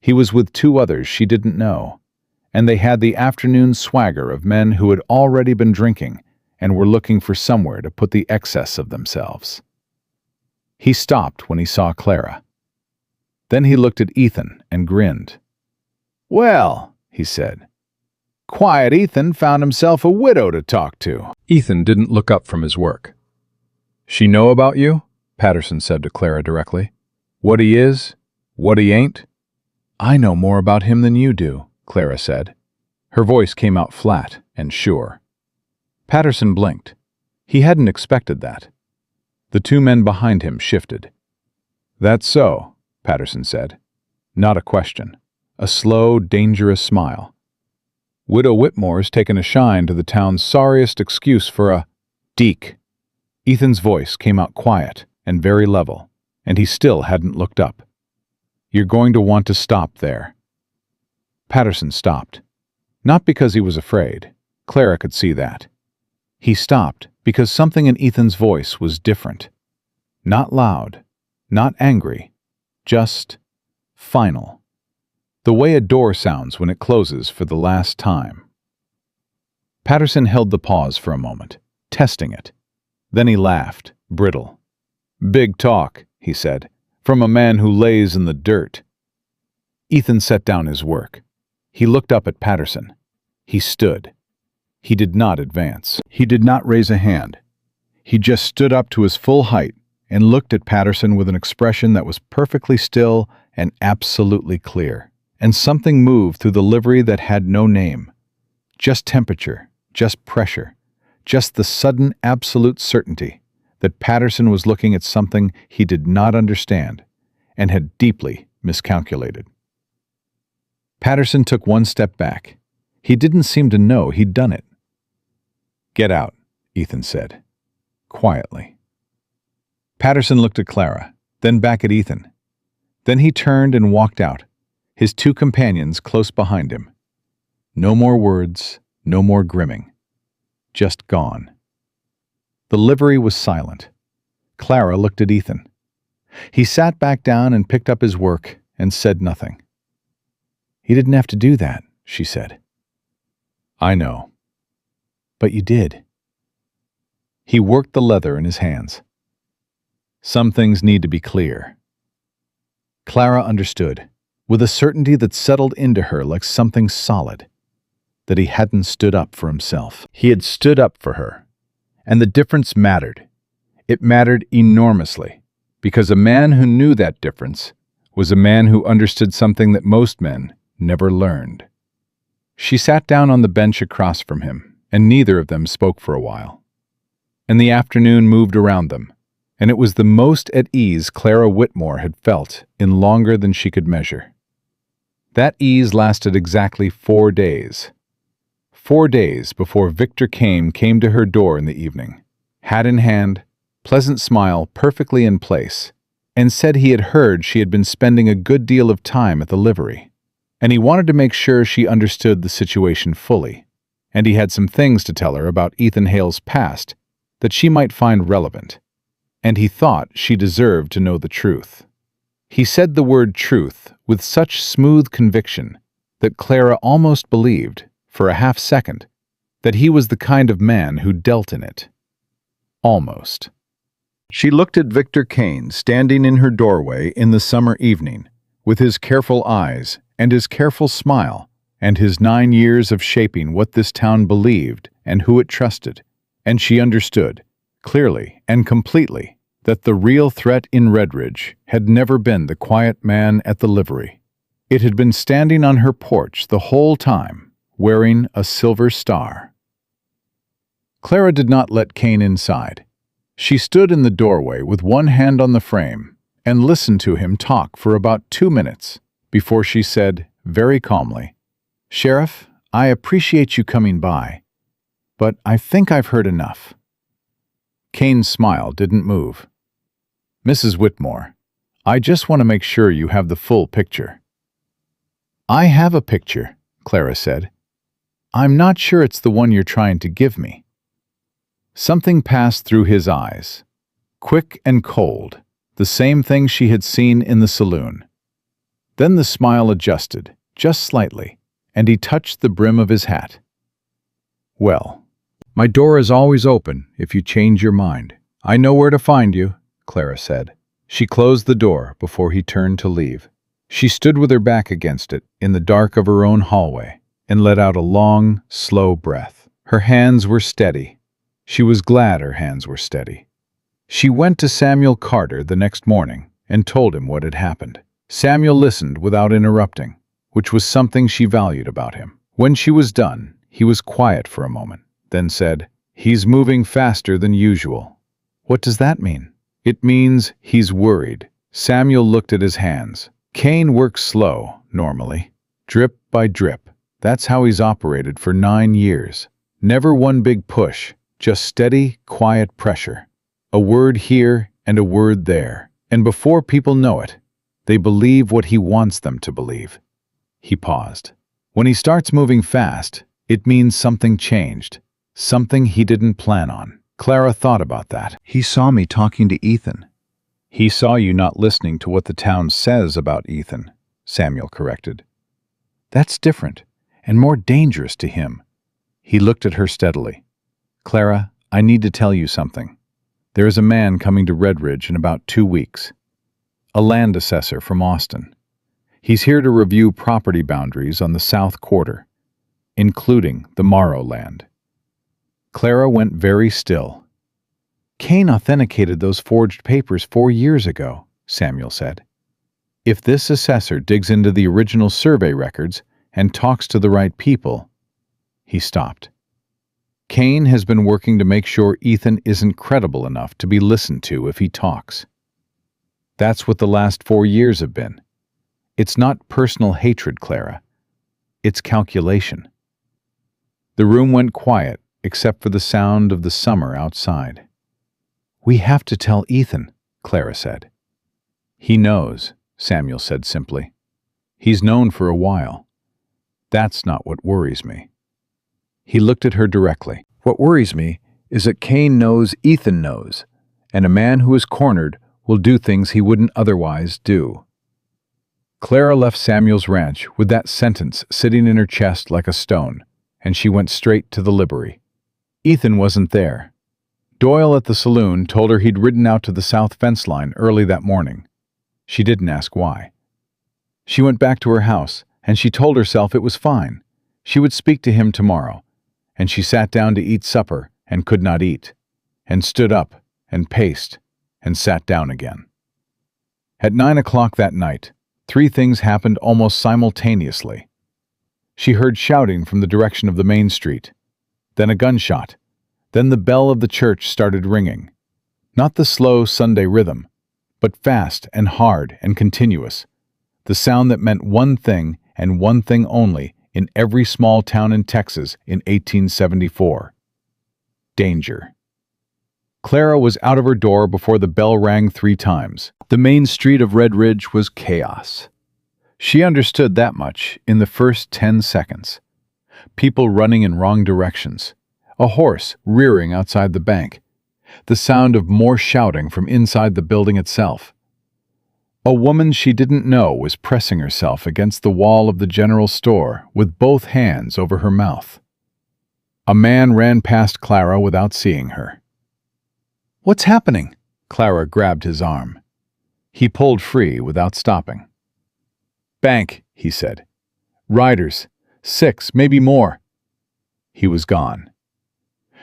Speaker 1: He was with two others she didn't know, and they had the afternoon swagger of men who had already been drinking and were looking for somewhere to put the excess of themselves. He stopped when he saw Clara. Then he looked at Ethan and grinned. "Well," he said, "Quiet Ethan found himself a widow to talk to."
Speaker 2: Ethan didn't look up from his work. "She know about you?" Patterson said to Clara directly. "What he is? What he ain't?" "I know more about him than you do," Clara said. Her voice came out flat and sure. Patterson blinked. He hadn't expected that. The two men behind him shifted. "That's so," Patterson said. Not a question. A slow, dangerous smile. "Widow Whitmore's taken a shine to the town's sorriest excuse for a Deke." Ethan's voice came out quiet and very level, and he still hadn't looked up. "You're going to want to stop there." Patterson stopped. Not because he was afraid. Clara could see that. He stopped because something in Ethan's voice was different. Not loud, not angry, just final. The way a door sounds when it closes for the last time. Patterson held the pause for a moment, testing it. Then he laughed, brittle. "Big talk," he said, "from a man who lays in the dirt." Ethan set down his work. He looked up at Patterson. He stood. He did not advance. He did not raise a hand. He just stood up to his full height and looked at Patterson with an expression that was perfectly still and absolutely clear. And something moved through the livery that had no name. Just temperature, just pressure, just the sudden absolute certainty that Patterson was looking at something he did not understand and had deeply miscalculated. Patterson took one step back. He didn't seem to know he'd done it. "Get out," Ethan said, quietly. Patterson looked at Clara, then back at Ethan. Then he turned and walked out, his two companions close behind him. No more words, no more grimming. Just gone. The livery was silent. Clara looked at Ethan. He sat back down and picked up his work and said nothing. "He didn't have to do that," she said. "I know." "But you did." He worked the leather in his hands. "Some things need to be clear." Clara understood, with a certainty that settled into her like something solid, that he hadn't stood up for himself. He had stood up for her. And the difference mattered. It mattered enormously, because a man who knew that difference was a man who understood something that most men never learned. She sat down on the bench across from him, and neither of them spoke for a while. And the afternoon moved around them, and it was the most at ease Clara Whitmore had felt in longer than she could measure. That ease lasted exactly 4 days. 4 days before Victor Hale came to her door in the evening, hat in hand, pleasant smile perfectly in place, and said he had heard she had been spending a good deal of time at the livery, and he wanted to make sure she understood the situation fully, and he had some things to tell her about Ethan Hale's past that she might find relevant, and he thought she deserved to know the truth. He said the word truth with such smooth conviction that Clara almost believed, for a half second, that he was the kind of man who dealt in it. Almost. She looked at Victor Hale standing in her doorway in the summer evening, with his careful eyes and his careful smile and his 9 years of shaping what this town believed and who it trusted, and she understood, clearly and completely, that the real threat in Redridge had never been the quiet man at the livery. It had been standing on her porch the whole time, wearing a silver star. Clara did not let Hale inside. She stood in the doorway with one hand on the frame and listened to him talk for about 2 minutes before she said, very calmly, "Sheriff, I appreciate you coming by, but I think I've heard enough." Kane's smile didn't move. "Mrs. Whitmore,
Speaker 1: I just want to make sure you have the full picture." "I have a picture," Clara said. "I'm not sure it's the one you're trying to give me." Something passed through his eyes, quick and cold, the same thing she had seen in the saloon. Then the smile adjusted, just slightly, and he touched the brim of his hat. "Well, my door is always open if you change your mind. I know where to find you," Clara said. She closed the door before he turned to leave. She stood with her back against it in the dark of her own hallway and let out a long, slow breath. Her hands were steady. She was glad her hands were steady. She went to Samuel Carter the next morning and told him what had happened. Samuel listened without interrupting, which was something she valued about him. When she was done, he was quiet for a moment, then said, "He's moving faster than usual." "What does that mean?" "It means he's worried." Samuel looked at his hands. "Cain works slow, normally. Drip by drip. That's how he's operated for 9 years. Never one big push, just steady, quiet pressure. A word here and a word there. And before people know it, they believe what he wants them to believe." He paused. "When he starts moving fast, it means something changed. Something he didn't plan on." Clara thought about that. "He saw me talking to Ethan." "He saw you not listening to what the town says about Ethan," Samuel corrected. "That's different, and more dangerous to him." He looked at her steadily. "Clara, I need to tell you something. There is a man coming to Redridge in about 2 weeks. A land assessor from Austin. He's here to review property boundaries on the South Quarter, including the Morrow land." Clara went very still. "Cain authenticated those forged papers 4 years ago," Samuel said. "If this assessor digs into the original survey records and talks to the right people—" He stopped. "Cain has been working to make sure Ethan isn't credible enough to be listened to if he talks. That's what the last 4 years have been. It's not personal hatred, Clara. It's calculation." The room went quiet, except for the sound of the summer outside. "We have to tell Ethan," Clara said. "He knows," Samuel said simply. "He's known for a while. That's not what worries me." He looked at her directly. "What worries me is that Cain knows Ethan knows, and a man who is cornered will do things he wouldn't otherwise do." Clara left Samuel's ranch with that sentence sitting in her chest like a stone, and she went straight to the livery. Ethan wasn't there. Doyle at the saloon told her he'd ridden out to the south fence line early that morning. She didn't ask why. She went back to her house, and she told herself it was fine. She would speak to him tomorrow, and she sat down to eat supper and could not eat, and stood up and paced and sat down again. At 9 o'clock that night, 3 things happened almost simultaneously. She heard shouting from the direction of the main street, then a gunshot, then the bell of the church started ringing. Not the slow Sunday rhythm, but fast and hard and continuous, the sound that meant one thing and one thing only in every small town in Texas in 1874. Danger. Clara was out of her door before the bell rang 3 times. The main street of Redridge was chaos. She understood that much in the first 10 seconds. People running in wrong directions, a horse rearing outside the bank, the sound of more shouting from inside the building itself. A woman she didn't know was pressing herself against the wall of the general store with both hands over her mouth. A man ran past Clara without seeing her. "What's happening?" Clara grabbed his arm. He pulled free without stopping. "Bank," he said. "Riders. 6, maybe more." He was gone.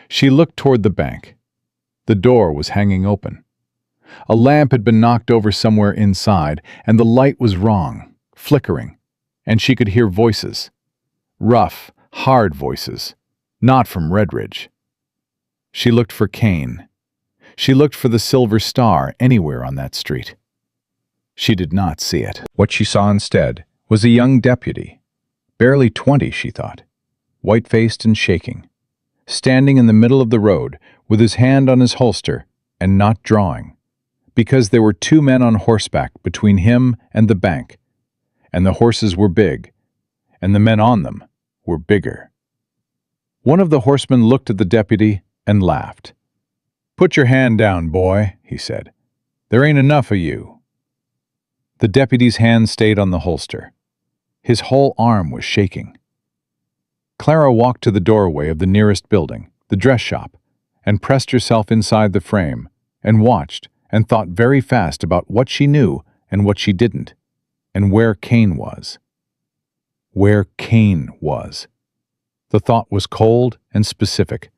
Speaker 1: She looked toward the bank. The door was hanging open. A lamp had been knocked over somewhere inside, and the light was wrong, flickering, and she could hear voices. Rough, hard voices, not from Redridge. She looked for Cain. She looked for the Silver Star anywhere on that street. She did not see it. What she saw instead was a young deputy, barely 20, she thought, white-faced and shaking, standing in the middle of the road with his hand on his holster and not drawing,
Speaker 2: Because there were two men on horseback between him and the bank, and the horses were big, and the men on them were bigger. One of the horsemen looked at the deputy and laughed. "Put your hand down, boy," he said. "There ain't enough of you." The deputy's hand stayed on the holster. His whole arm was shaking. Clara walked to the doorway of the nearest building, the dress shop, and pressed herself inside the frame, and watched and thought very fast about what she knew and what she didn't, and where Cain was. Where Cain was. The thought was cold and specific.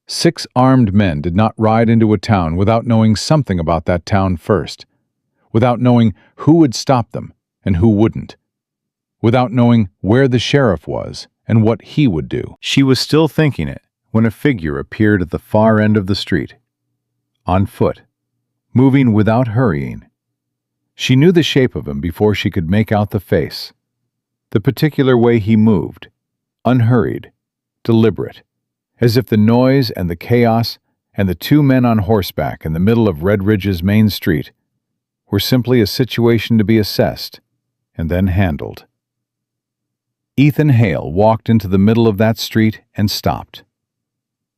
Speaker 2: 6 armed men did not ride into a town without knowing something about that town first, without knowing who would stop them and who wouldn't, without knowing where the sheriff was and what he would do.
Speaker 1: She was still thinking it when a figure appeared at the far end of the street, on foot, moving without hurrying. She knew the shape of him before she could make out the face, the particular way he moved, unhurried, deliberate, as if the noise and the chaos and the 2 men on horseback in the middle of Red Ridge's main street were simply a situation to be assessed and then handled. Ethan Hale walked into the middle of that street and stopped.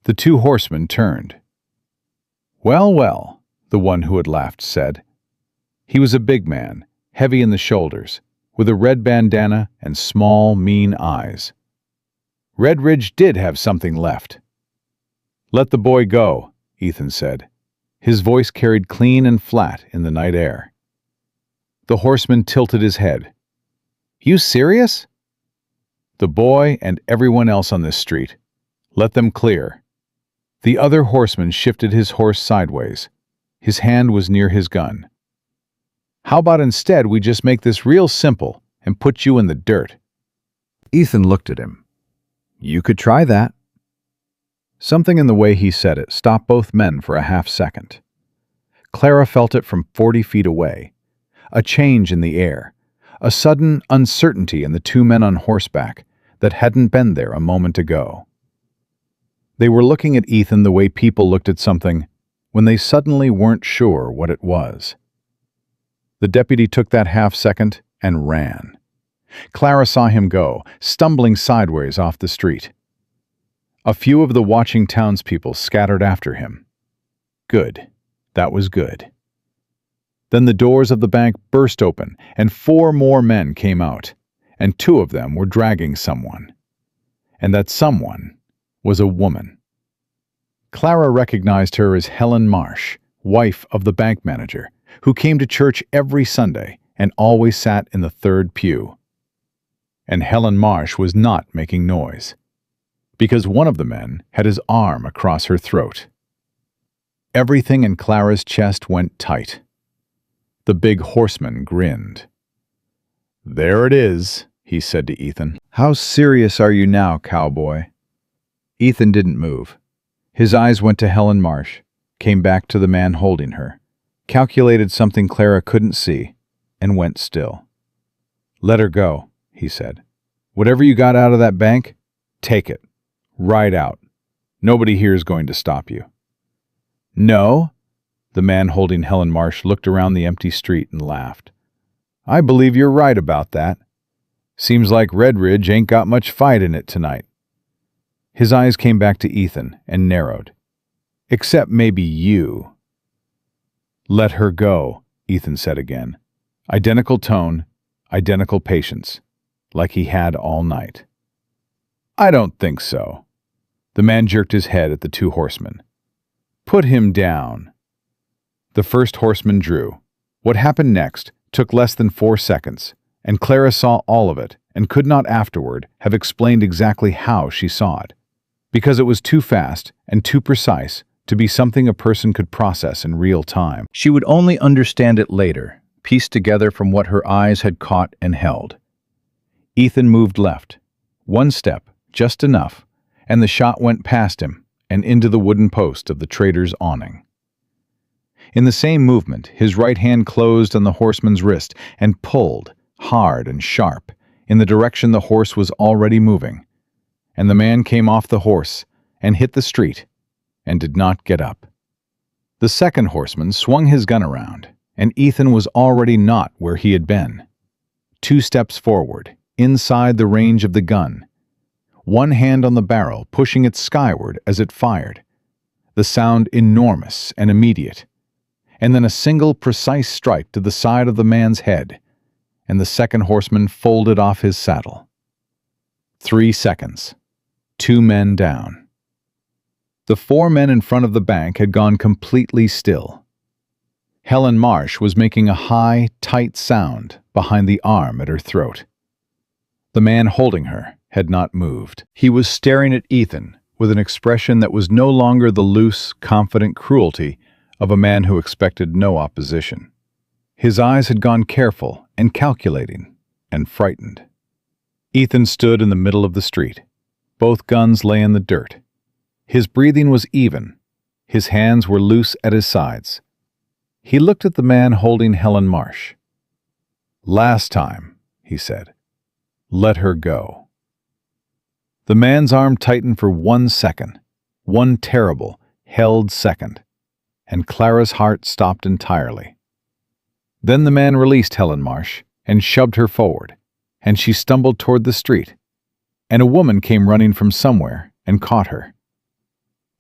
Speaker 1: The 2 horsemen turned. "Well, well," the one who had laughed said. He was a big man, heavy in the shoulders, with a red bandana and small, mean eyes. Red Ridge did have something left. "Let the boy go," Ethan said. His voice carried clean and flat in the night air. The horseman tilted his head. "You serious?" "The boy and everyone else on this street. Let them clear." The other horseman shifted his horse sideways. His hand was near his gun. "How about instead we just make this real simple and put you in the dirt?" Ethan looked at him. "You could try that." Something in the way he said it stopped both men for a half second. Clara felt it from 40 feet away. A change in the air, a sudden uncertainty in the 2 men on horseback that hadn't been there a moment ago. They were looking at Ethan the way people looked at something when they suddenly weren't sure what it was. The deputy took that half second and ran. Clara saw him go, stumbling sideways off the street. A few of the watching townspeople scattered after him. Good. That was good. Then the doors of the bank burst open, and 4 more men came out, and 2 of them were dragging someone. And that someone was a woman. Clara recognized her as Helen Marsh, wife of the bank manager, who came to church every Sunday and always sat in the 3rd pew. And Helen Marsh was not making noise, because one of the men had his arm across her throat. Everything in Clara's chest went tight. The big horseman grinned. "There it is," he said to Ethan. "How serious are you now, cowboy?" Ethan didn't move. His eyes went to Helen Marsh, came back to the man holding her, calculated something Clara couldn't see, and went still. "Let her go," he said. "Whatever you got out of that bank, take it. Right out. Nobody here is going to stop you." "No?" The man holding Helen Marsh looked around the empty street and laughed. "I believe you're right about that. Seems like Red Ridge ain't got much fight in it tonight." His eyes came back to Ethan and narrowed. "Except maybe you." "Let her go," Ethan said again. Identical tone, identical patience, like he had all night. "I don't think so." The man jerked his head at the 2 horsemen. "Put him down." The first horseman drew. What happened next took less than 4 seconds, and Clara saw all of it and could not afterward have explained exactly how she saw it, because it was too fast and too precise to be something a person could process in real time. She would only understand it later, pieced together from what her eyes had caught and held. Ethan moved left. 1 step, just enough, and the shot went past him and into the wooden post of the trader's awning. In the same movement, his right hand closed on the horseman's wrist and pulled, hard and sharp, in the direction the horse was already moving, and the man came off the horse and hit the street and did not get up. The second horseman swung his gun around, and Ethan was already not where he had been. 2 steps forward, inside the range of the gun. One hand on the barrel, pushing it skyward as it fired. The sound enormous and immediate. And then a single precise strike to the side of the man's head, and the second horseman folded off his saddle. 3 seconds. 2 men down. The 4 men in front of the bank had gone completely still. Helen Marsh was making a high, tight sound behind the arm at her throat. The man holding her had not moved. He was staring at Ethan with an expression that was no longer the loose, confident cruelty of a man who expected no opposition. His eyes had gone careful and calculating and frightened. Ethan stood in the middle of the street. Both guns lay in the dirt. His breathing was even. His hands were loose at his sides. He looked at the man holding Helen Marsh. "Last time," he said. "Let her go." The man's arm tightened for 1 second, one terrible, held second, and Clara's heart stopped entirely. Then the man released Helen Marsh and shoved her forward, and she stumbled toward the street, and a woman came running from somewhere and caught her.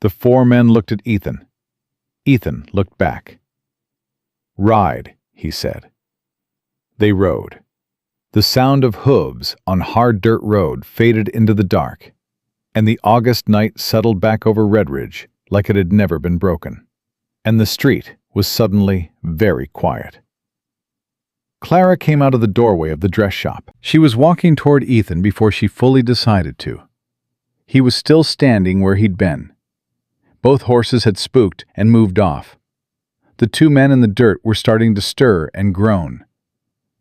Speaker 1: The 4 men looked at Ethan. Ethan looked back. "Ride," he said. They rode. The sound of hooves on hard dirt road faded into the dark, and the August night settled back over Redridge like it had never been broken, and the street was suddenly very quiet. Clara came out of the doorway of the dress shop. She was walking toward Ethan before she fully decided to. He was still standing where he'd been. Both horses had spooked and moved off. The 2 men in the dirt were starting to stir and groan,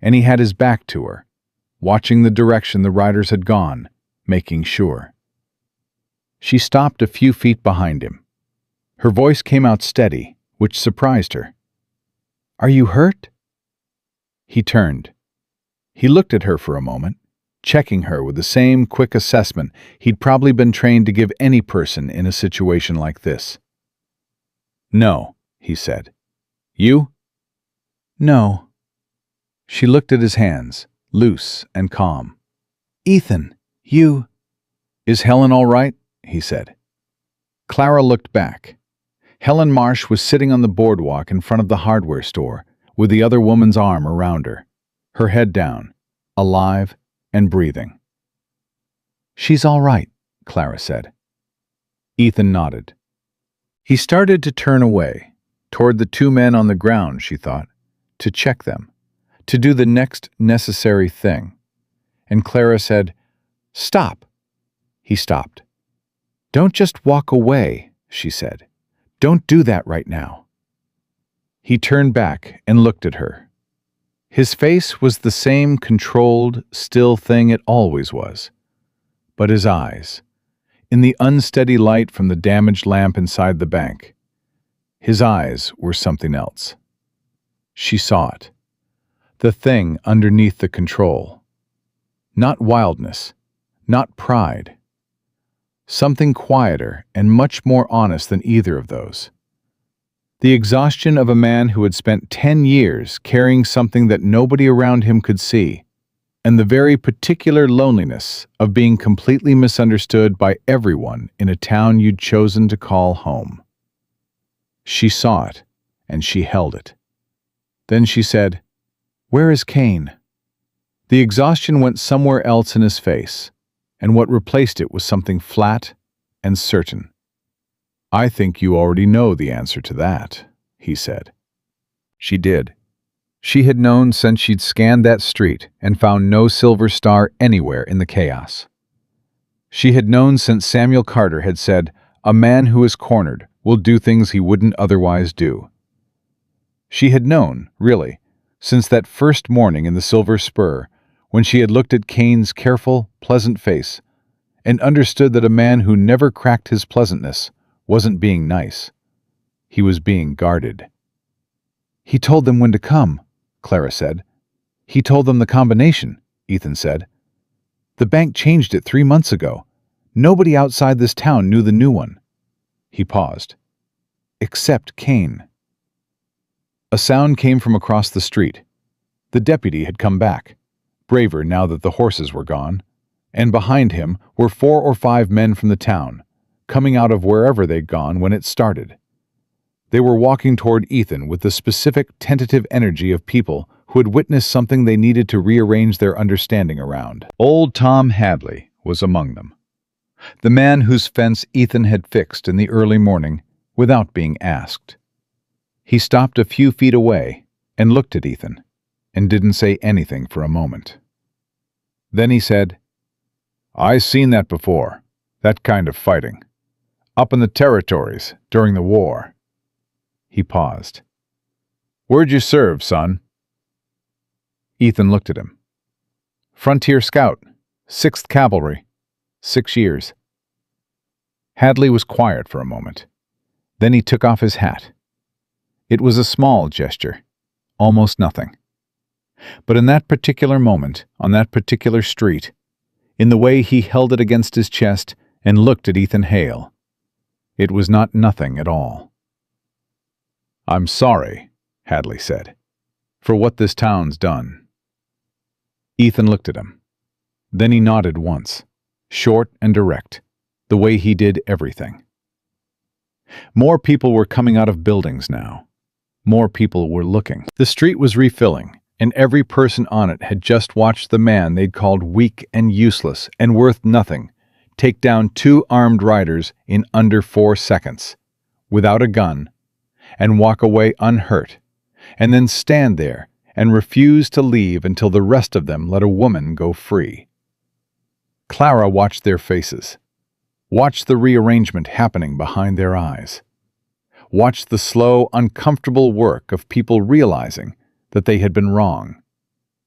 Speaker 1: and he had his back to her, watching the direction the riders had gone, making sure. She stopped a few feet behind him. Her voice came out steady, which surprised her. "Are you hurt?" He turned. He looked at her for a moment, checking her with the same quick assessment he'd probably been trained to give any person in a situation like this. "No," he said. "You?" "No." She looked at his hands, loose and calm. "Ethan, you—" "Is Helen all right?" he said. Clara looked back. Helen Marsh was sitting on the boardwalk in front of the hardware store, with the other woman's arm around her, her head down, alive and breathing. "She's all right," Clara said. Ethan nodded. He started to turn away, toward the 2 men on the ground, she thought, to check them, to do the next necessary thing. And Clara said, "Stop." He stopped. "Don't just walk away," she said. "Don't do that right now." He turned back and looked at her. His face was the same controlled, still thing it always was. But his eyes, in the unsteady light from the damaged lamp inside the bank, his eyes were something else. She saw it. The thing underneath the control. Not wildness, not pride. Something quieter and much more honest than either of those. The exhaustion of a man who had spent 10 years carrying something that nobody around him could see, and the very particular loneliness of being completely misunderstood by everyone in a town you'd chosen to call home. She saw it, and she held it. Then she said, "Where is Kane?" The exhaustion went somewhere else in his face, and what replaced it was something flat and certain. "I think you already know the answer to that," he said. She did. She had known since she'd scanned that street and found no silver star anywhere in the chaos. She had known since Samuel Carter had said, "A man who is cornered will do things he wouldn't otherwise do." She had known, really, since that first morning in the Silver Spur, when she had looked at Kane's careful, pleasant face and understood that a man who never cracked his pleasantness wasn't being nice. He was being guarded. "He told them when to come," Clara said. "He told them the combination," Ethan said. "The bank changed it 3 months ago. Nobody outside this town knew the new one." He paused. except Kane. A sound came from across the street. The deputy had come back, braver now that the horses were gone, and behind him were 4 or 5 men from the town, coming out of wherever they'd gone when it started. They were walking toward Ethan with the specific, tentative energy of people who had witnessed something they needed to rearrange their understanding around. Old Tom Hadley was among them, the man whose fence Ethan had fixed in the early morning without being asked. He stopped a few feet away and looked at Ethan, and didn't say anything for a moment. Then he said, "I seen that before, that kind of fighting. Up in the territories, during the war." He paused. "Where'd you serve, son?" Ethan looked at him. "Frontier Scout, 6th Cavalry, 6 years." Hadley was quiet for a moment. Then he took off his hat. It was a small gesture, almost nothing. But in that particular moment, on that particular street, in the way he held it against his chest and looked at Ethan Hale, it was not nothing at all. "I'm sorry," Hadley said, "for what this town's done." Ethan looked at him. Then he nodded once, short and direct, the way he did everything. More people were coming out of buildings now. More people were looking. The street was refilling, and every person on it had just watched the man they'd called weak and useless and worth nothing take down 2 armed riders in under 4 seconds, without a gun, and walk away unhurt, and then stand there and refuse to leave until the rest of them let a woman go free. Clara watched their faces, watched the rearrangement happening behind their eyes, watched the slow, uncomfortable work of people realizing that they had been wrong,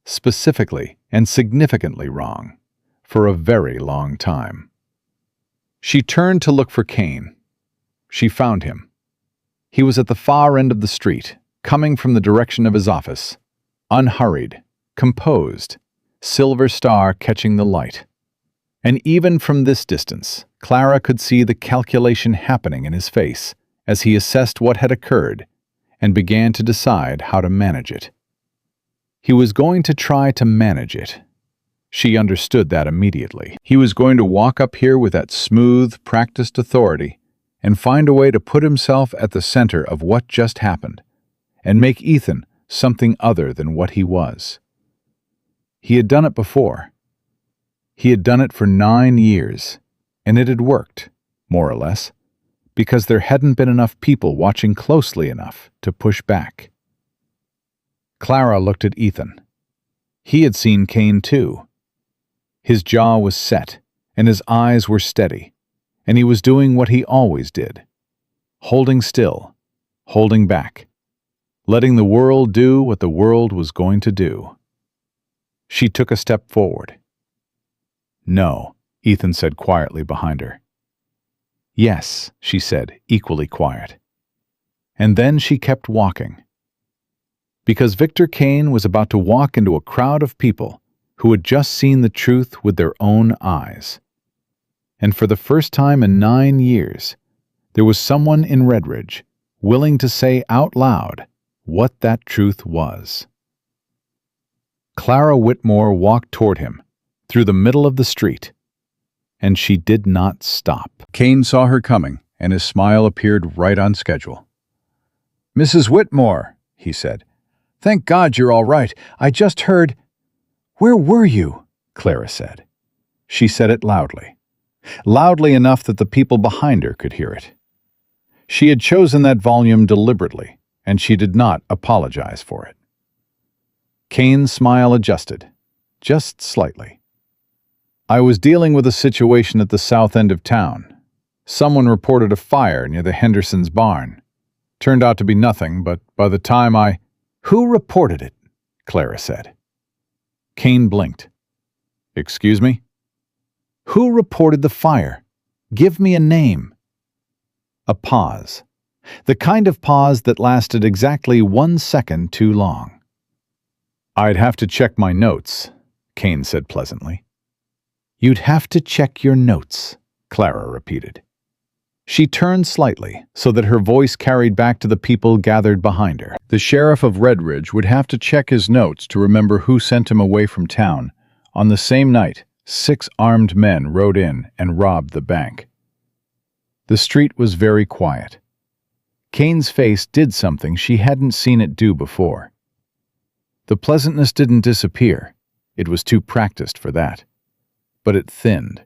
Speaker 1: specifically and significantly wrong, for a very long time. She turned to look for Kane. She found him. He was at the far end of the street, coming from the direction of his office, unhurried, composed, silver star catching the light. And even from this distance, Clara could see the calculation happening in his face as he assessed what had occurred and began to decide how to manage it. He was going to try to manage it. She understood that immediately. He was going to walk up here with that smooth, practiced authority and find a way to put himself at the center of what just happened and make Ethan something other than what he was. He had done it before. He had done it for 9 years, and it had worked, more or less, because there hadn't been enough people watching closely enough to push back. Clara looked at Ethan. He had seen Kane too. His jaw was set, and his eyes were steady, and he was doing what he always did, holding still, holding back, letting the world do what the world was going to do. She took a step forward. "No," Ethan said quietly behind her. "Yes," she said, equally quiet. And then she kept walking. Because Victor Kane was about to walk into a crowd of people who had just seen the truth with their own eyes. And for the first time in 9 years, there was someone in Redridge willing to say out loud what that truth was. Clara Whitmore walked toward him, through the middle of the street, and she did not stop. Kane saw her coming, and his smile appeared right on schedule. "Mrs. Whitmore," he said, "thank God you're all right. I just heard—" "Where were you?" Clara said. She said it loudly. Loudly enough that the people behind her could hear it. She had chosen that volume deliberately, and she did not apologize for it. Kane's smile adjusted, just slightly. "I was dealing with a situation at the south end of town. Someone reported a fire near the Hendersons' barn. Turned out to be nothing, but by the time I—" "Who reported it?" Clara said. Kane blinked. "Excuse me?" "Who reported the fire? Give me a name." A pause. The kind of pause that lasted exactly 1 second too long. "I'd have to check my notes," Kane said pleasantly. "You'd have to check your notes," Clara repeated. She turned slightly so that her voice carried back to the people gathered behind her. The sheriff of Redridge would have to check his notes to remember who sent him away from town. On the same night, 6 armed men rode in and robbed the bank. The street was very quiet. Kane's face did something she hadn't seen it do before. The pleasantness didn't disappear. It was too practiced for that. But it thinned,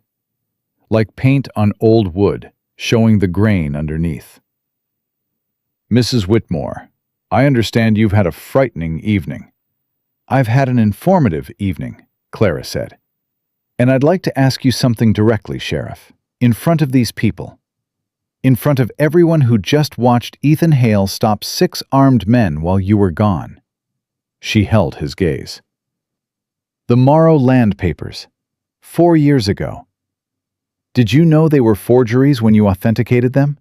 Speaker 1: like paint on old wood, showing the grain underneath. "Mrs. Whitmore, I understand you've had a frightening evening." "I've had an informative evening," Clara said. "And I'd like to ask you something directly, Sheriff, in front of these people. In front of everyone who just watched Ethan Hale stop 6 armed men while you were gone." She held his gaze. "The Morrow land papers, 4 years ago. Did you know they were forgeries when you authenticated them?"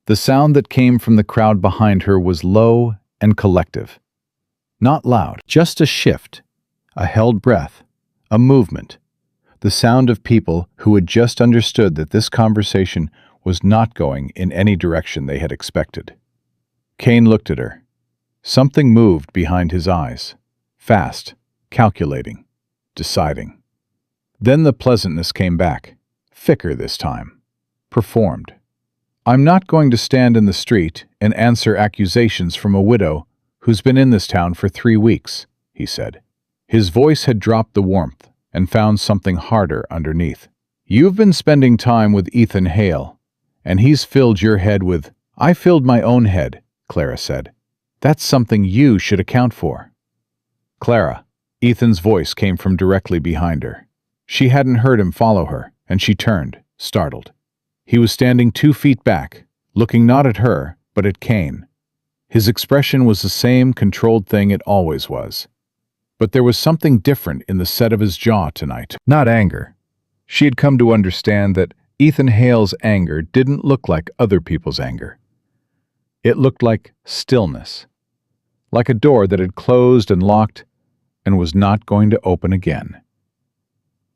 Speaker 1: The sound that came from the crowd behind her was low and collective. Not loud, just a shift, a held breath, a movement, the sound of people who had just understood that this conversation was not going in any direction they had expected. Kane looked at her. Something moved behind his eyes, fast, calculating, deciding. Then the pleasantness came back, thicker this time, performed. "I'm not going to stand in the street and answer accusations from a widow who's been in this town for 3 weeks, he said. His voice had dropped the warmth and found something harder underneath. "You've been spending time with Ethan Hale, and he's filled your head with—" "I filled my own head," Clara said. "That's something you should account for." "Clara," Ethan's voice came from directly behind her. She hadn't heard him follow her, and she turned, startled. He was standing 2 feet back, looking not at her, but at Kane. His expression was the same controlled thing it always was. But there was something different in the set of his jaw tonight. Not anger. She had come to understand that Ethan Hale's anger didn't look like other people's anger. It looked like stillness, like a door that had closed and locked and was not going to open again.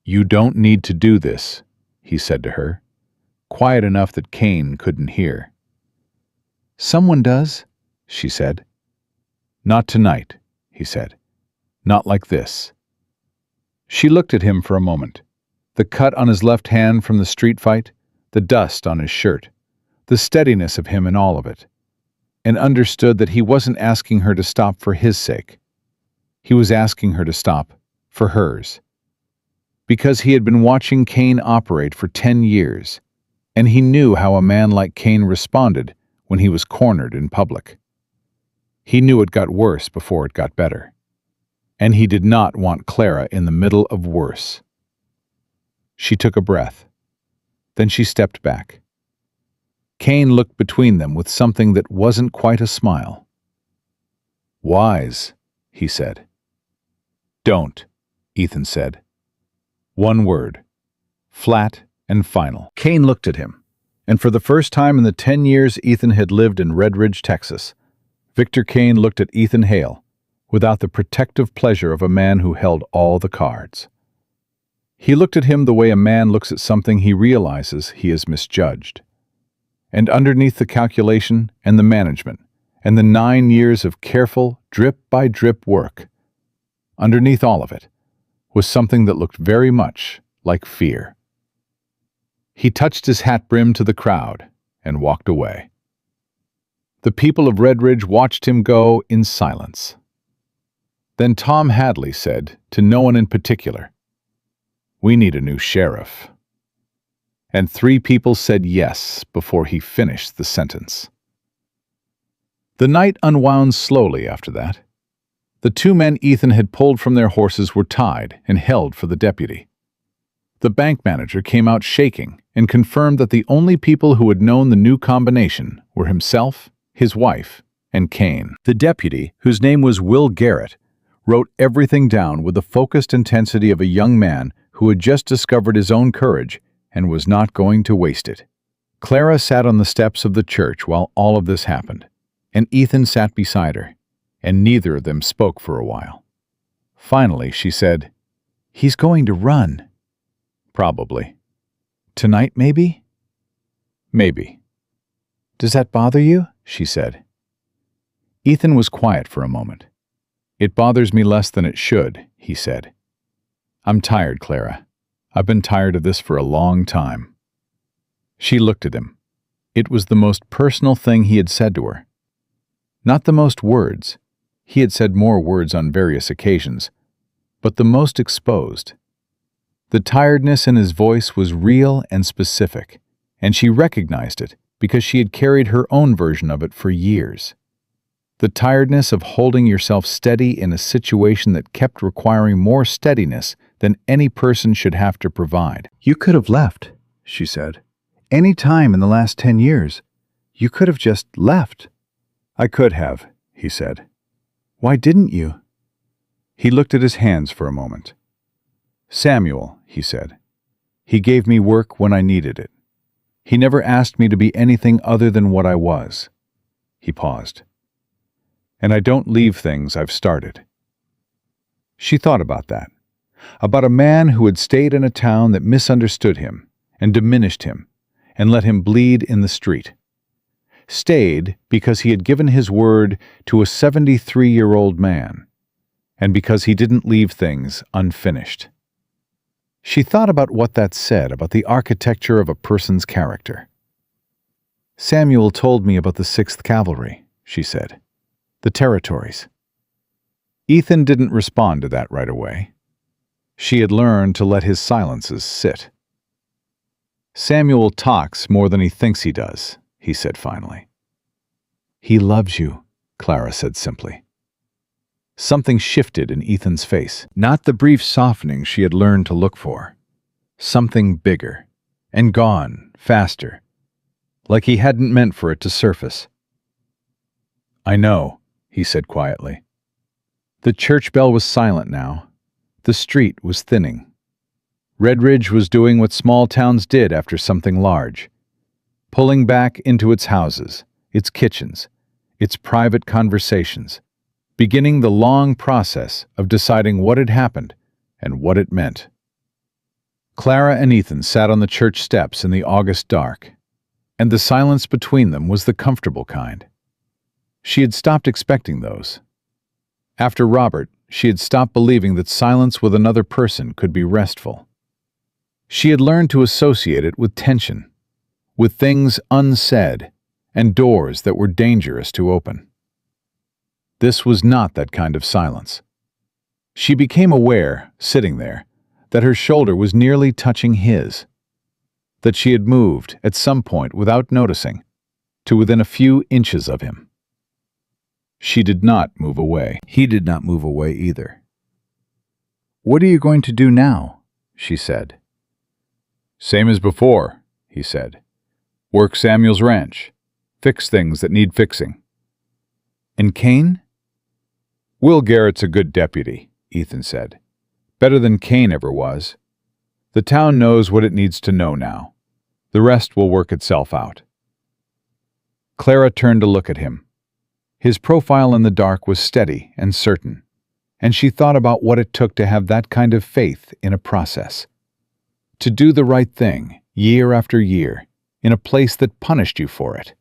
Speaker 1: "You don't need to do this," he said to her, quiet enough that Kane couldn't hear. "Someone does," she said. "Not tonight," he said. "Not like this." She looked at him for a moment. The cut on his left hand from the street fight, the dust on his shirt, the steadiness of him in all of it, and understood that he wasn't asking her to stop for his sake. He was asking her to stop for hers. Because he had been watching Kane operate for 10 years, and he knew how a man like Kane responded when he was cornered in public. He knew it got worse before it got better. And he did not want Clara in the middle of worse. She took a breath. Then she stepped back. Kane looked between them with something that wasn't quite a smile. "Wise," he said. "Don't," Ethan said. One word. Flat and final. Kane looked at him, and for the first time in the 10 years Ethan had lived in Redridge, Texas, Victor Kane looked at Ethan Hale without the protective pleasure of a man who held all the cards. He looked at him the way a man looks at something he realizes he has misjudged. And underneath the calculation and the management and the 9 years of careful, drip-by-drip work, underneath all of it, was something that looked very much like fear. He touched his hat brim to the crowd and walked away. The people of Redridge watched him go in silence. Then Tom Hadley said, to no one in particular, "We need a new sheriff." And 3 people said yes before he finished the sentence. The night unwound slowly after that. The 2 men Ethan had pulled from their horses were tied and held for the deputy. The bank manager came out shaking and confirmed that the only people who had known the new combination were himself, his wife, and Kane. The deputy, whose name was Will Garrett, wrote everything down with the focused intensity of a young man who had just discovered his own courage and was not going to waste it. Clara sat on the steps of the church while all of this happened, and Ethan sat beside her, and neither of them spoke for a while. Finally, she said, "He's going to run." "Probably." "Tonight, maybe?" Maybe. Does that bother you? She said. Ethan was quiet for a moment. It bothers me less than it should, he said. I'm tired, Clara. I've been tired of this for a long time. She looked at him. It was the most personal thing he had said to her. Not the most words. He had said more words on various occasions, but the most exposed. The tiredness in his voice was real and specific, and she recognized it because she had carried her own version of it for years. The tiredness of holding yourself steady in a situation that kept requiring more steadiness than any person should have to provide.
Speaker 3: You could have left, she said. Any time in the last 10 years. You could have just left.
Speaker 1: I could have, he said.
Speaker 3: Why didn't you?
Speaker 1: He looked at his hands for a moment. Samuel, he said. He gave me work when I needed it. He never asked me to be anything other than what I was. He paused. And I don't leave things I've started. She thought about that. About a man who had stayed in a town that misunderstood him and diminished him and let him bleed in the street. Stayed because he had given his word to a 73-year-old man, and because he didn't leave things unfinished. She thought about what that said about the architecture of a person's character. Samuel told me about the 6th Cavalry, she said. The territories. Ethan didn't respond to that right away. She had learned to let his silences sit. Samuel talks more than he thinks he does, he said finally. He loves you, Clara said simply. Something shifted in Ethan's face, not the brief softening she had learned to look for. Something bigger, and gone, faster, like he hadn't meant for it to surface. I know, he said quietly. The church bell was silent now. The street was thinning. Redridge was doing what small towns did after something large, pulling back into its houses, its kitchens, its private conversations, beginning the long process of deciding what had happened and what it meant. Clara and Ethan sat on the church steps in the August dark, and the silence between them was the comfortable kind. She had stopped expecting those. After Robert, she had stopped believing that silence with another person could be restful. She had learned to associate it with tension, with things unsaid, and doors that were dangerous to open. This was not that kind of silence. She became aware, sitting there, that her shoulder was nearly touching his, that she had moved, at some point without noticing, to within a few inches of him. She did not move away. He did not move away either. "What are you going to do now?" she said. "Same as before," he said. "Work Samuel's ranch. Fix things that need fixing." "And Kane?" "Will Garrett's a good deputy," Ethan said. "Better than Kane ever was. The town knows what it needs to know now. The rest will work itself out." Clara turned to look at him. His profile in the dark was steady and certain, and she thought about what it took to have that kind of faith in a process. To do the right thing, year after year, in a place that punished you for it,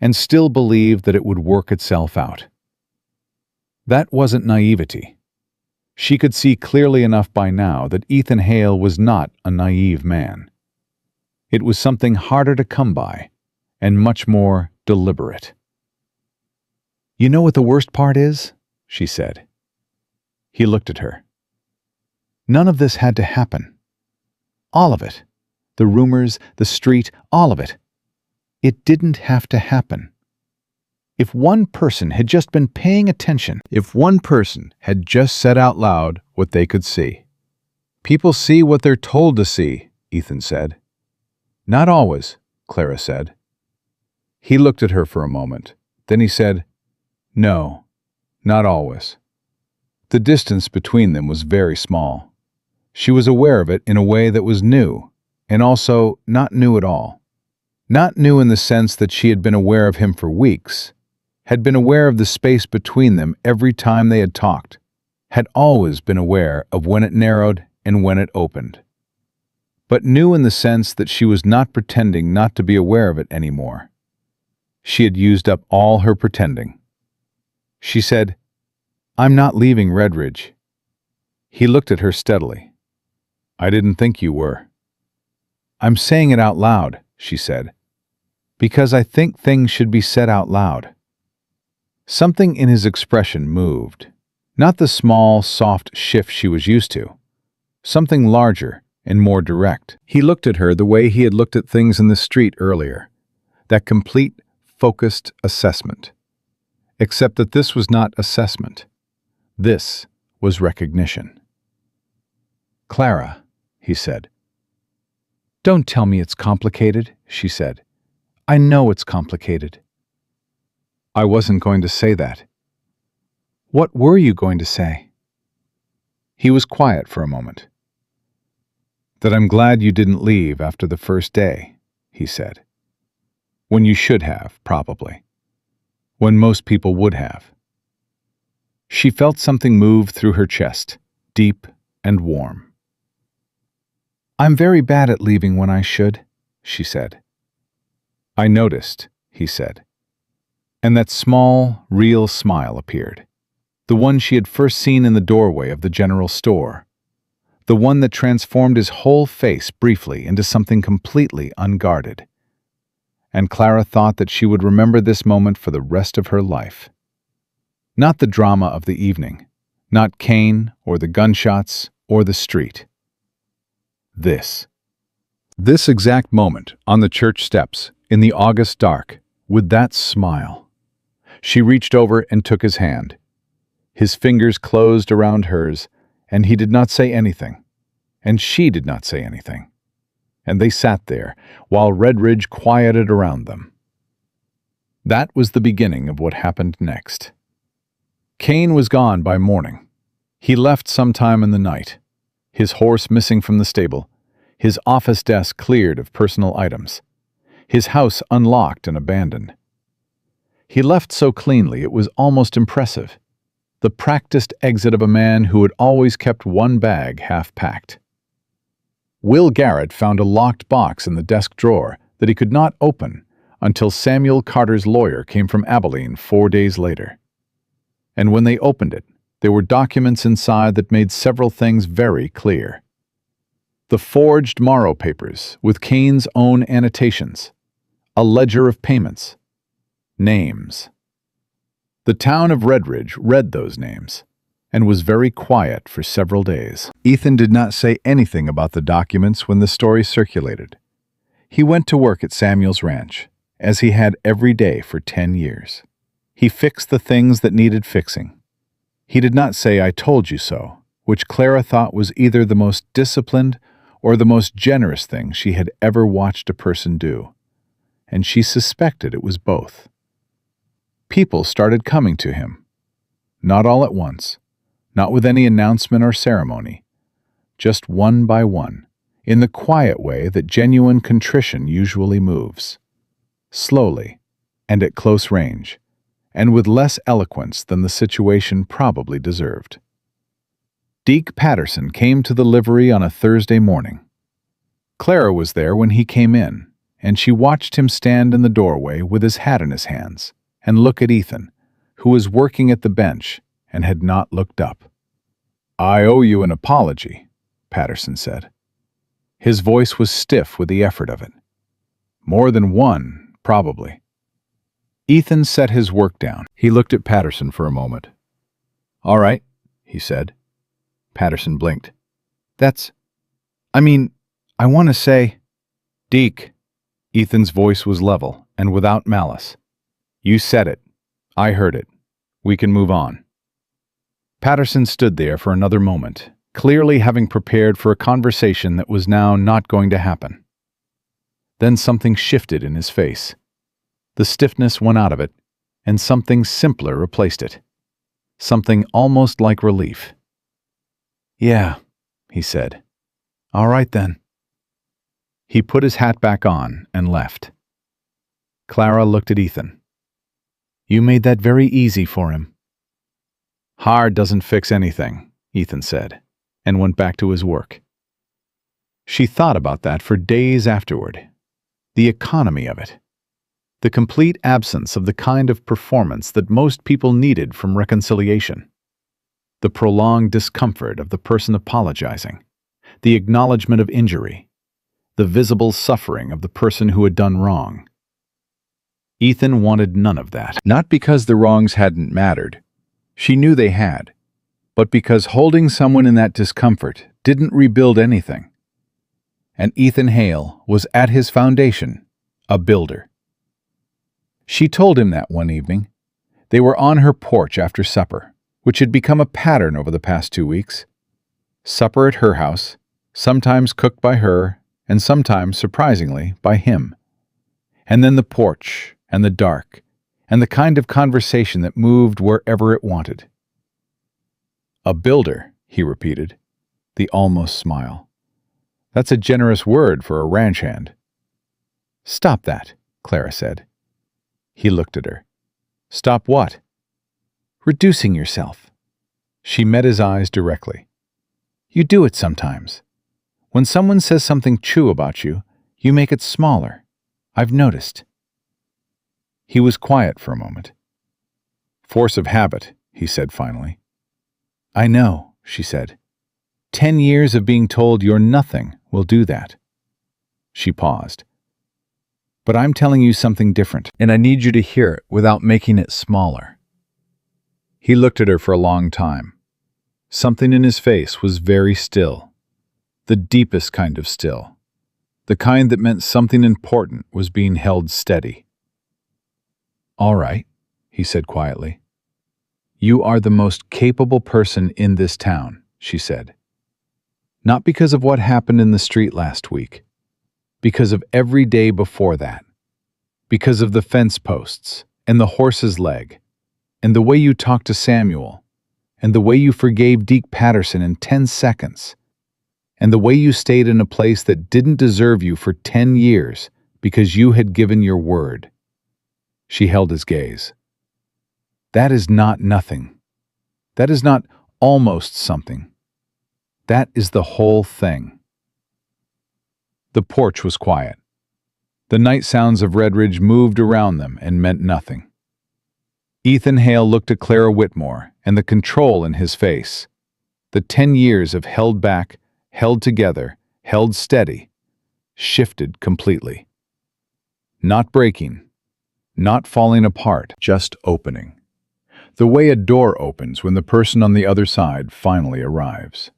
Speaker 1: and still believe that it would work itself out. That wasn't naivety. She could see clearly enough by now that Ethan Hale was not a naive man. It was something harder to come by, and much more deliberate. "You know what the worst part is?" she said. He looked at her. "None of this had to happen. All of it. The rumors, the street, all of it. It didn't have to happen. If one person had just been paying attention, if one person had just said out loud what they could see." "People see what they're told to see," Ethan said. "Not always," Clara said. He looked at her for a moment. Then he said, "No, not always." The distance between them was very small. She was aware of it in a way that was new, and also not new at all. Not new in the sense that she had been aware of him for weeks, had been aware of the space between them every time they had talked, had always been aware of when it narrowed and when it opened. but new in the sense that she was not pretending not to be aware of it anymore. She had used up all her pretending. She said, "I'm not leaving Redridge." He looked at her steadily. "I didn't think you were." "I'm saying it out loud," she said, "because I think things should be said out loud." Something in his expression moved, not the small, soft shift she was used to, something larger and more direct. He looked at her the way he had looked at things in the street earlier, that complete, focused assessment. Except that this was not assessment. This was recognition. "Clara," he said. "Don't tell me it's complicated," she said. "I know it's complicated." "I wasn't going to say that." "What were you going to say?" He was quiet for a moment. "That I'm glad you didn't leave after the first day," he said. "When you should have, probably. When most people would have." She felt something move through her chest, deep and warm. "I'm very bad at leaving when I should," she said. "I noticed," he said. And that small, real smile appeared. The one she had first seen in the doorway of the general store. The one that transformed his whole face briefly into something completely unguarded. And Clara thought that she would remember this moment for the rest of her life. Not the drama of the evening, not Kane or the gunshots or the street. This exact moment on the church steps in the August dark with that smile. She reached over and took his hand. His fingers closed around hers, and he did not say anything, and she did not say anything. And they sat there while Redridge quieted around them. That was the beginning of what happened next. Kane was gone by morning. He left sometime in the night, his horse missing from the stable, his office desk cleared of personal items, his house unlocked and abandoned. He left so cleanly it was almost impressive, the practiced exit of a man who had always kept one bag half-packed. Will Garrett found a locked box in the desk drawer that he could not open until Samuel Carter's lawyer came from Abilene 4 days later. And when they opened it, there were documents inside that made several things very clear. The forged Morrow papers with Kane's own annotations, a ledger of payments, names. The town of Redridge read those names and was very quiet for several days. Ethan did not say anything about the documents when the story circulated. He went to work at Samuel's ranch, as he had every day for 10 years. He fixed the things that needed fixing. He did not say, "I told you so," which Clara thought was either the most disciplined or the most generous thing she had ever watched a person do, and she suspected it was both. People started coming to him. Not all at once, not with any announcement or ceremony, just one by one, in the quiet way that genuine contrition usually moves. Slowly, and at close range, and with less eloquence than the situation probably deserved. Deke Patterson came to the livery on a Thursday morning. Clara was there when he came in, and she watched him stand in the doorway with his hat in his hands and look at Ethan, who was working at the bench and had not looked up. "I owe you an apology," Patterson said. His voice was stiff with the effort of it. "More than one, probably." Ethan set his work down. He looked at Patterson for a moment. "All right," he said. Patterson blinked. I want to say..." "Deke." Ethan's voice was level and without malice. "You said it. I heard it. We can move on." Patterson stood there for another moment, clearly having prepared for a conversation that was now not going to happen. Then something shifted in his face. The stiffness went out of it, and something simpler replaced it. Something almost like relief. "Yeah," he said. "All right then." He put his hat back on and left. Clara looked at Ethan. "You made that very easy for him." "Hard doesn't fix anything," Ethan said, and went back to his work. She thought about that for days afterward. The economy of it. The complete absence of the kind of performance that most people needed from reconciliation. The prolonged discomfort of the person apologizing. The acknowledgement of injury. The visible suffering of the person who had done wrong. Ethan wanted none of that.
Speaker 2: Not because the wrongs hadn't mattered. She knew they had. But because holding someone in that discomfort didn't rebuild anything. And Ethan Hale was at his foundation, a builder. She told him that one evening. They were on her porch after supper, which had become a pattern over the past 2 weeks. Supper at her house, sometimes cooked by her, and sometimes, surprisingly, by him. And then the porch, and the dark, and the kind of conversation that moved wherever it wanted. A builder, he repeated, the almost smile. That's a generous word for a ranch hand. Stop that, Clara said. He looked at her. Stop what? Reducing yourself. She met his eyes directly. You do it sometimes. When someone says something true about you, you make it smaller. I've noticed. He was quiet for a moment. Force of habit, he said finally. I know, she said. 10 years of being told you're nothing will do that. She paused. But I'm telling you something different, and I need you to hear it without making it smaller. He looked at her for a long time. Something in his face was very still. The deepest kind of still. The kind that meant something important was being held steady. All right, he said quietly. You are the most capable person in this town, she said. Not because of what happened in the street last week. Because of every day before that. Because of the fence posts, and the horse's leg, and the way you talked to Samuel, and the way you forgave Deke Patterson in 10 seconds, and the way you stayed in a place that didn't deserve you for 10 years because you had given your word. She held his gaze. That is not nothing. That is not almost something. That is the whole thing. The porch was quiet. The night sounds of Redridge moved around them and meant nothing. Ethan Hale looked at Clara Whitmore and the control in his face. The 10 years of held back, held together, held steady, shifted completely. Not breaking, not falling apart, just opening. The way a door opens when the person on the other side finally arrives.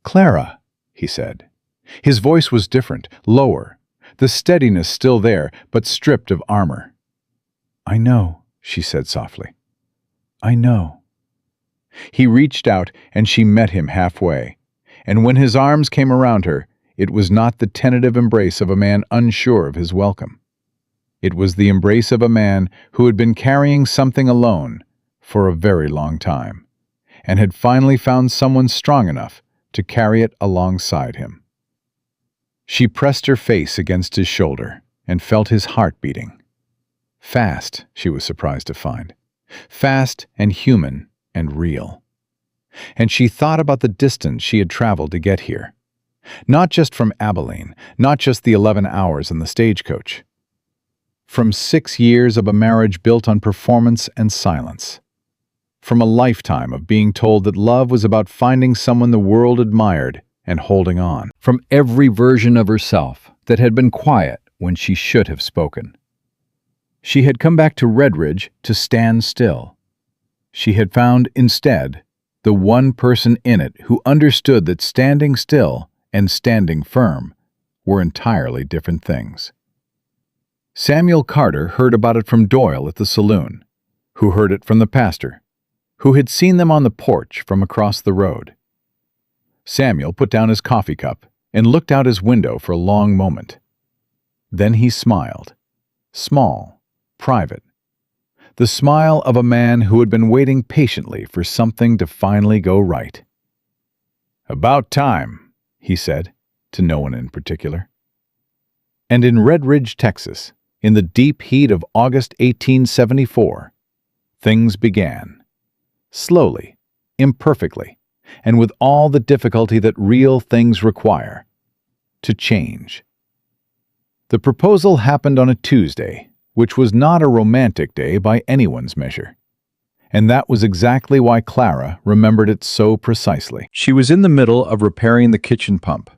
Speaker 2: Clara, he said. His voice was different, lower, the steadiness still there, but stripped of armor. I know, she said softly. I know. He reached out and she met him halfway, and when his arms came around her, it was not the tentative embrace of a man unsure of his welcome. It was the embrace of a man who had been carrying something alone for a very long time, and had finally found someone strong enough to carry it alongside him. She pressed her face against his shoulder and felt his heart beating. Fast, she was surprised to find. Fast and human and real. And she thought about the distance she had traveled to get here. Not just from Abilene, not just the 11 hours in the stagecoach. From 6 years of a marriage built on performance and silence. From a lifetime of being told that love was about finding someone the world admired and holding on. From every version of herself that had been quiet when she should have spoken. She had come back to Redridge to stand still. She had found, instead, the one person in it who understood that standing still and standing firm were entirely different things. Samuel Carter heard about it from Doyle at the saloon, who heard it from the pastor, who had seen them on the porch from across the road. Samuel put down his coffee cup and looked out his window for a long moment. Then he smiled, small, private. The smile of a man who had been waiting patiently for something to finally go right. About time, he said, to no one in particular. And in Red Ridge, Texas, in the deep heat of August 1874, things began. Slowly, imperfectly, and with all the difficulty that real things require,
Speaker 1: to change. The proposal happened on a Tuesday, which was not a romantic day by anyone's measure. And that was exactly why Clara remembered it so precisely.
Speaker 2: She was in the middle of repairing the kitchen pump,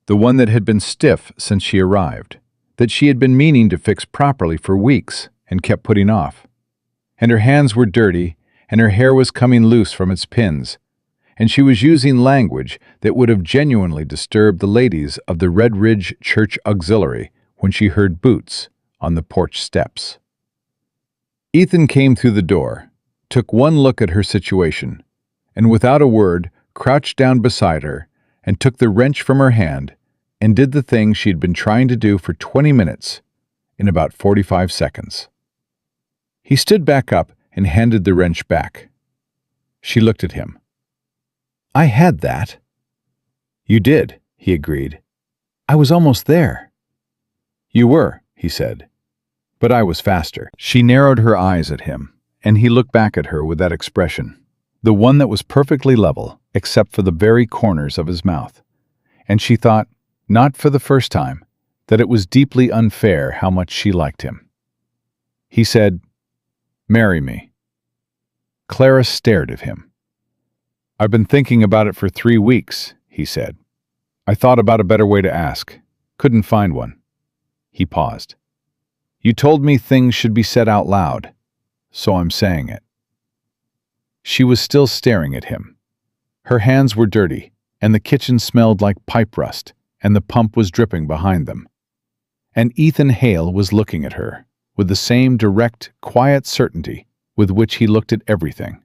Speaker 2: the one that had been stiff since she arrived, that she had been meaning to fix properly for weeks and kept putting off. And her hands were dirty, and her hair was coming loose from its pins, and she was using language that would have genuinely disturbed the ladies of the Red Ridge Church Auxiliary when she heard boots on the porch steps. Ethan came through the door, took one look at her situation, and without a word crouched down beside her and took the wrench from her hand and did the thing she had been trying to do for 20 minutes in about 45 seconds. He stood back up and handed the wrench back. She looked at him. "I had that." "You did," he agreed. "I was almost there." "You were," he said, "but I was faster." She narrowed her eyes at him, and he looked back at her with that expression, the one that was perfectly level except for the very corners of his mouth. And she thought, not for the first time, that it was deeply unfair how much she liked him. He said, "Marry me." Clara stared at him. "I've been thinking about it for 3 weeks," he said. "I thought about a better way to ask. Couldn't find one." He paused. "You told me things should be said out loud, so I'm saying it." She was still staring at him. Her hands were dirty, and the kitchen smelled like pipe rust, and the pump was dripping behind them. And Ethan Hale was looking at her, with the same direct, quiet certainty with which he looked at everything.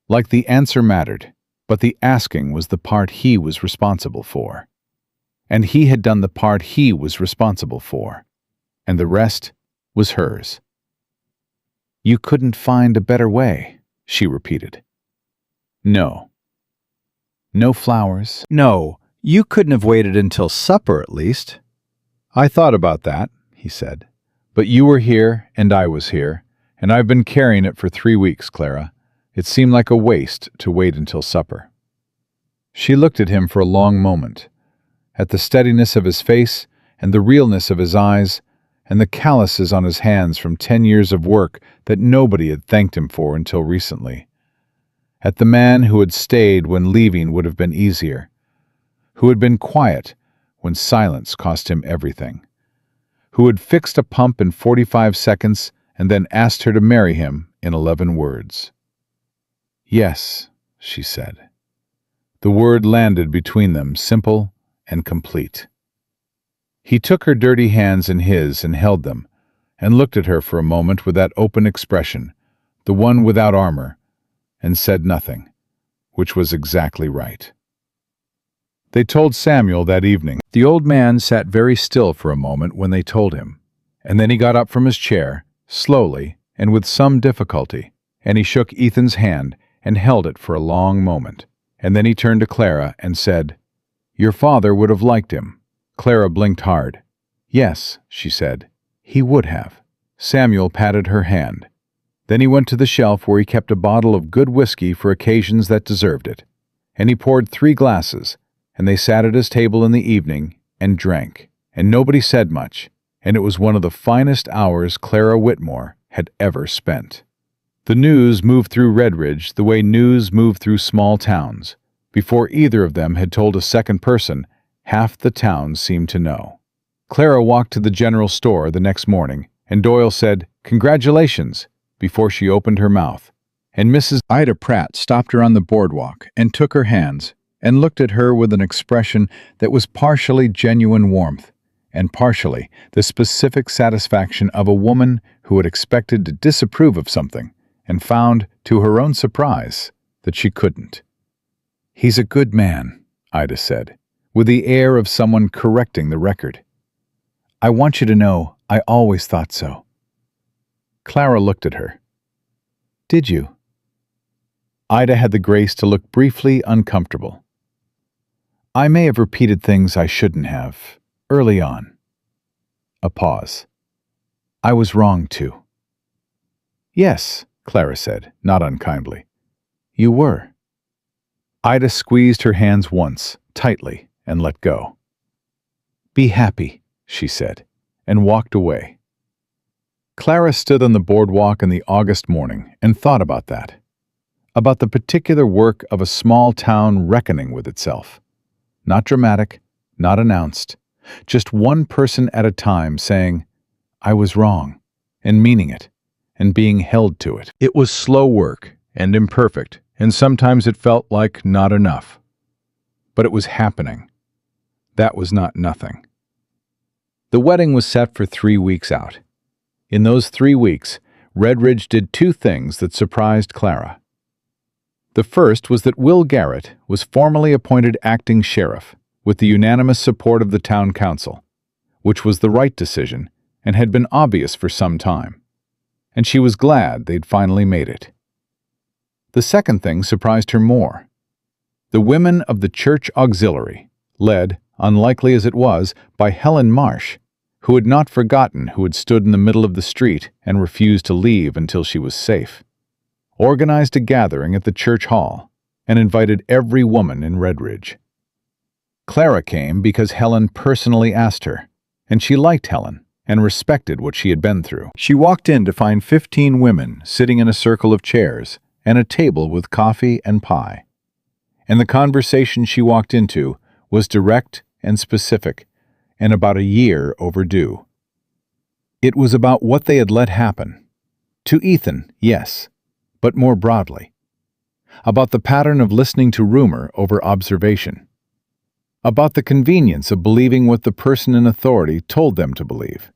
Speaker 2: Like the answer mattered, but the asking was the part he was responsible for. And he had done the part he was responsible for, and the rest was hers. "You couldn't find a better way," she repeated. "No." "No flowers?"
Speaker 3: No, you couldn't have waited until supper at least.
Speaker 1: "I thought about that," he said. "But you were here, and I was here, and I've been carrying it for 3 weeks, Clara. It seemed like a waste to wait until supper." She looked at him for a long moment, at the steadiness of his face and the realness of his eyes and the calluses on his hands from 10 years of work that nobody had thanked him for until recently. At the man who had stayed when leaving would have been easier, who had been quiet when silence cost him everything, who had fixed a pump in 45 seconds and then asked her to marry him in 11 words. "Yes," she said. The word landed between them, simple and complete. He took her dirty hands in his and held them, and looked at her for a moment with that open expression, the one without armor, and said nothing, which was exactly right. They told Samuel that evening. The old man sat very still for a moment when they told him, and then he got up from his chair, slowly and with some difficulty, and he shook Ethan's hand and held it for a long moment, and then he turned to Clara and said, "Your father would have liked him." Clara blinked hard. "Yes," she said, "he would have." Samuel patted her hand. Then he went to the shelf where he kept a bottle of good whiskey for occasions that deserved it, and he poured 3 glasses, and they sat at his table in the evening and drank, and nobody said much, and it was one of the finest hours Clara Whitmore had ever spent. The news moved through Red Ridge the way news moved through small towns. Before either of them had told a second person, half the town seemed to know. Clara walked to the general store the next morning, and Doyle said, "Congratulations," before she opened her mouth, and Mrs. Ida Pratt stopped her on the boardwalk and took her hands and looked at her with an expression that was partially genuine warmth and partially the specific satisfaction of a woman who had expected to disapprove of something and found, to her own surprise, that she couldn't. "He's a good man," Ida said, with the air of someone correcting the record. "I want you to know I always thought so." Clara looked at her. "Did you?" Ida had the grace to look briefly uncomfortable. "I may have repeated things I shouldn't have, early on." A pause. "I was wrong, too." "Yes," Clara said, not unkindly. "You were." Ida squeezed her hands once, tightly, and let go. Be happy, she said, and walked away. Clara stood on the boardwalk in the August morning and thought about that. About the particular work of a small town reckoning with itself. Not dramatic, not announced, just one person at a time saying, I was wrong, and meaning it, and being held to it.
Speaker 2: It was slow work and imperfect, and sometimes it felt like not enough. But it was happening. That was not nothing. The wedding was set for 3 weeks out. In those 3 weeks, Redridge did 2 things that surprised Clara. The first was that Will Garrett was formally appointed acting sheriff with the unanimous support of the town council, which was the right decision and had been obvious for some time, and she was glad they'd finally made it. The second thing surprised her more. The women of the church auxiliary, led, unlikely as it was, by Helen Marsh, who had not forgotten who had stood in the middle of the street and refused to leave until she was safe, organized a gathering at the church hall and invited every woman in Redridge. Clara came because Helen personally asked her, and she liked Helen and respected what she had been through. She walked in to find 15 women sitting in a circle of chairs and a table with coffee and pie. And the conversation she walked into was direct and specific, and about a year overdue. It was about what they had let happen. To Ethan, yes, but more broadly. About the pattern of listening to rumor over observation. About the convenience of believing what the person in authority told them to believe.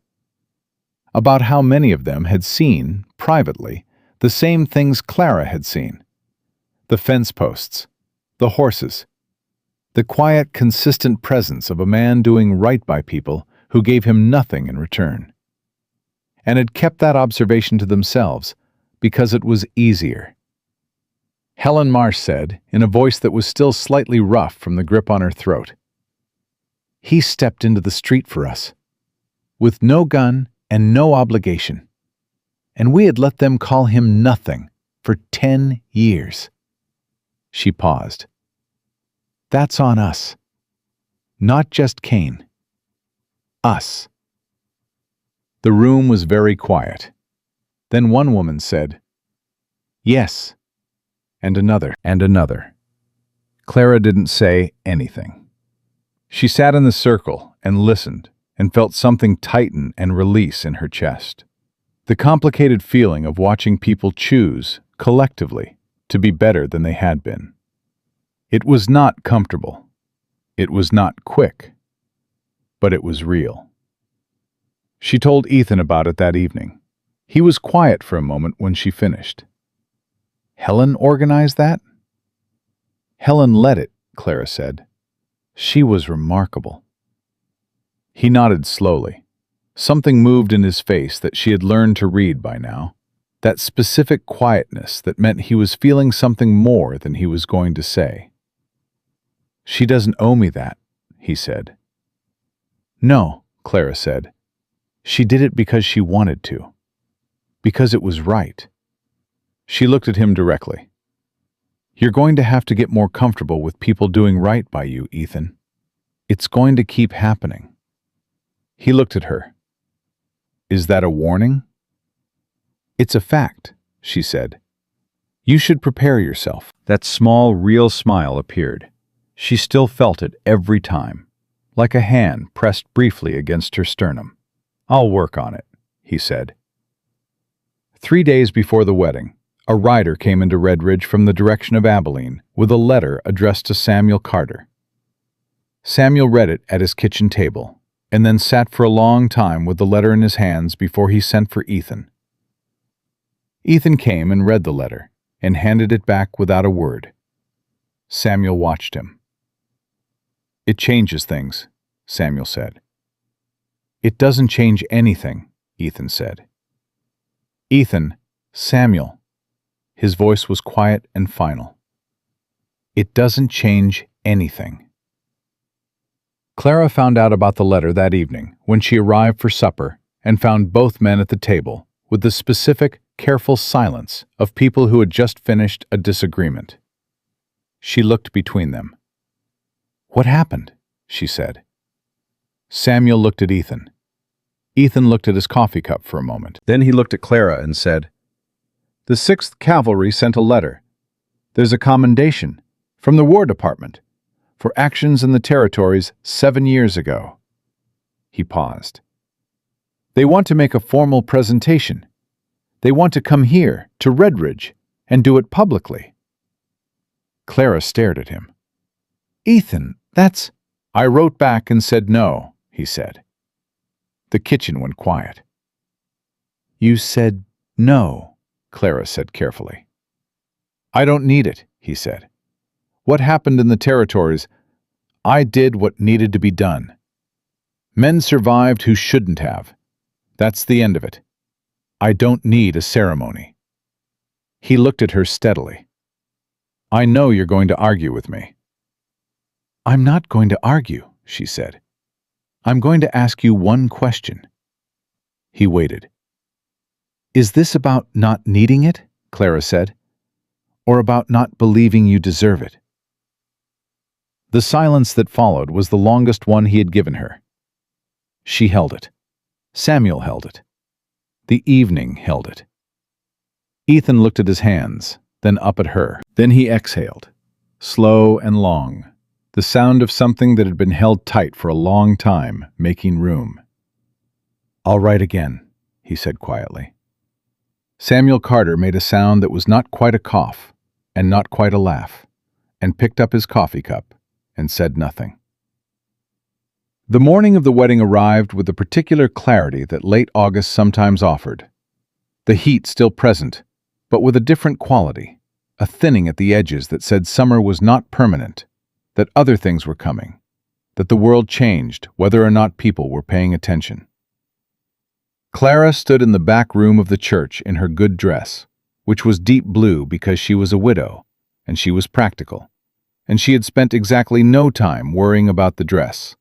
Speaker 2: About how many of them had seen, privately, the same things Clara had seen. The fence posts, the horses, the quiet, consistent presence of a man doing right by people who gave him nothing in return. And had kept that observation to themselves because it was easier. Helen Marsh said, in a voice that was still slightly rough from the grip on her throat, He stepped into the street for us, with no gun and no obligation, and we had let them call him nothing for 10 years. She paused. That's on us. Not just Kane. Us. The room was very quiet. Then one woman said, Yes, and another, and another. Clara didn't say anything. She sat in the circle and listened and felt something tighten and release in her chest. The complicated feeling of watching people choose, collectively, to be better than they had been. It was not comfortable. It was not quick. But it was real. She told Ethan about it that evening. He was quiet for a moment when she finished. Helen organized that? Helen led it, Clara said. She was remarkable. He nodded slowly. Something moved in his face that she had learned to read by now. That specific quietness that meant he was feeling something more than he was going to say. She doesn't owe me that, he said. No, Clara said. She did it because she wanted to. Because it was right. She looked at him directly. You're going to have to get more comfortable with people doing right by you, Ethan. It's going to keep happening. He looked at her. Is that a warning? It's a fact, she said. You should prepare yourself. That small, real smile appeared. She still felt it every time, like a hand pressed briefly against her sternum. I'll work on it, he said. 3 days before the wedding, a rider came into Redridge from the direction of Abilene with a letter addressed to Samuel Carter. Samuel read it at his kitchen table, and then sat for a long time with the letter in his hands before he sent for Ethan. Ethan came and read the letter, and handed it back without a word. Samuel watched him. It changes things, Samuel said. It doesn't change anything, Ethan said. Ethan, Samuel. His voice was quiet and final. It doesn't change anything. Clara found out about the letter that evening when she arrived for supper and found both men at the table with the specific, careful silence of people who had just finished a disagreement. She looked between them. What happened? She said.
Speaker 1: Samuel looked at Ethan. Ethan looked at his coffee cup for a moment.
Speaker 2: Then he looked at Clara and said, "The 6th Cavalry sent a letter. There's a commendation from the War Department for actions in the territories 7 years ago." He paused. "They want to make a formal presentation. They want to come here, to Red Ridge, and do it publicly." Clara stared at him. "Ethan, that's—" "I wrote back and said no," he said. The kitchen went quiet. "You said no," Clara said carefully. "I don't need it," he said. "What happened in the territories? I did what needed to be done. Men survived who shouldn't have. That's the end of it. I don't need a ceremony." He looked at her steadily. "I know you're going to argue with me." "I'm not going to argue," she said. "I'm going to ask you one question." He waited. "Is this about not needing it?" Clara said. "Or about not believing you deserve it?" The silence that followed was the longest one he had given her. She held it. Samuel held it. The evening held it. Ethan looked at his hands, then up at her. Then he exhaled, slow and long, the sound of something that had been held tight for a long time, making room. "I'll write again," he said quietly. Samuel Carter made a sound that was not quite a cough and not quite a laugh, and picked up his coffee cup and said nothing. The morning of the wedding arrived with the particular clarity that late August sometimes offered. The heat still present, but with a different quality, a thinning at the edges that said summer was not permanent, that other things were coming, that the world changed whether or not people were paying attention. Clara stood in the back room of the church in her good dress, which was deep blue because she was a widow, and she was practical, and she had spent exactly no time worrying about the dress.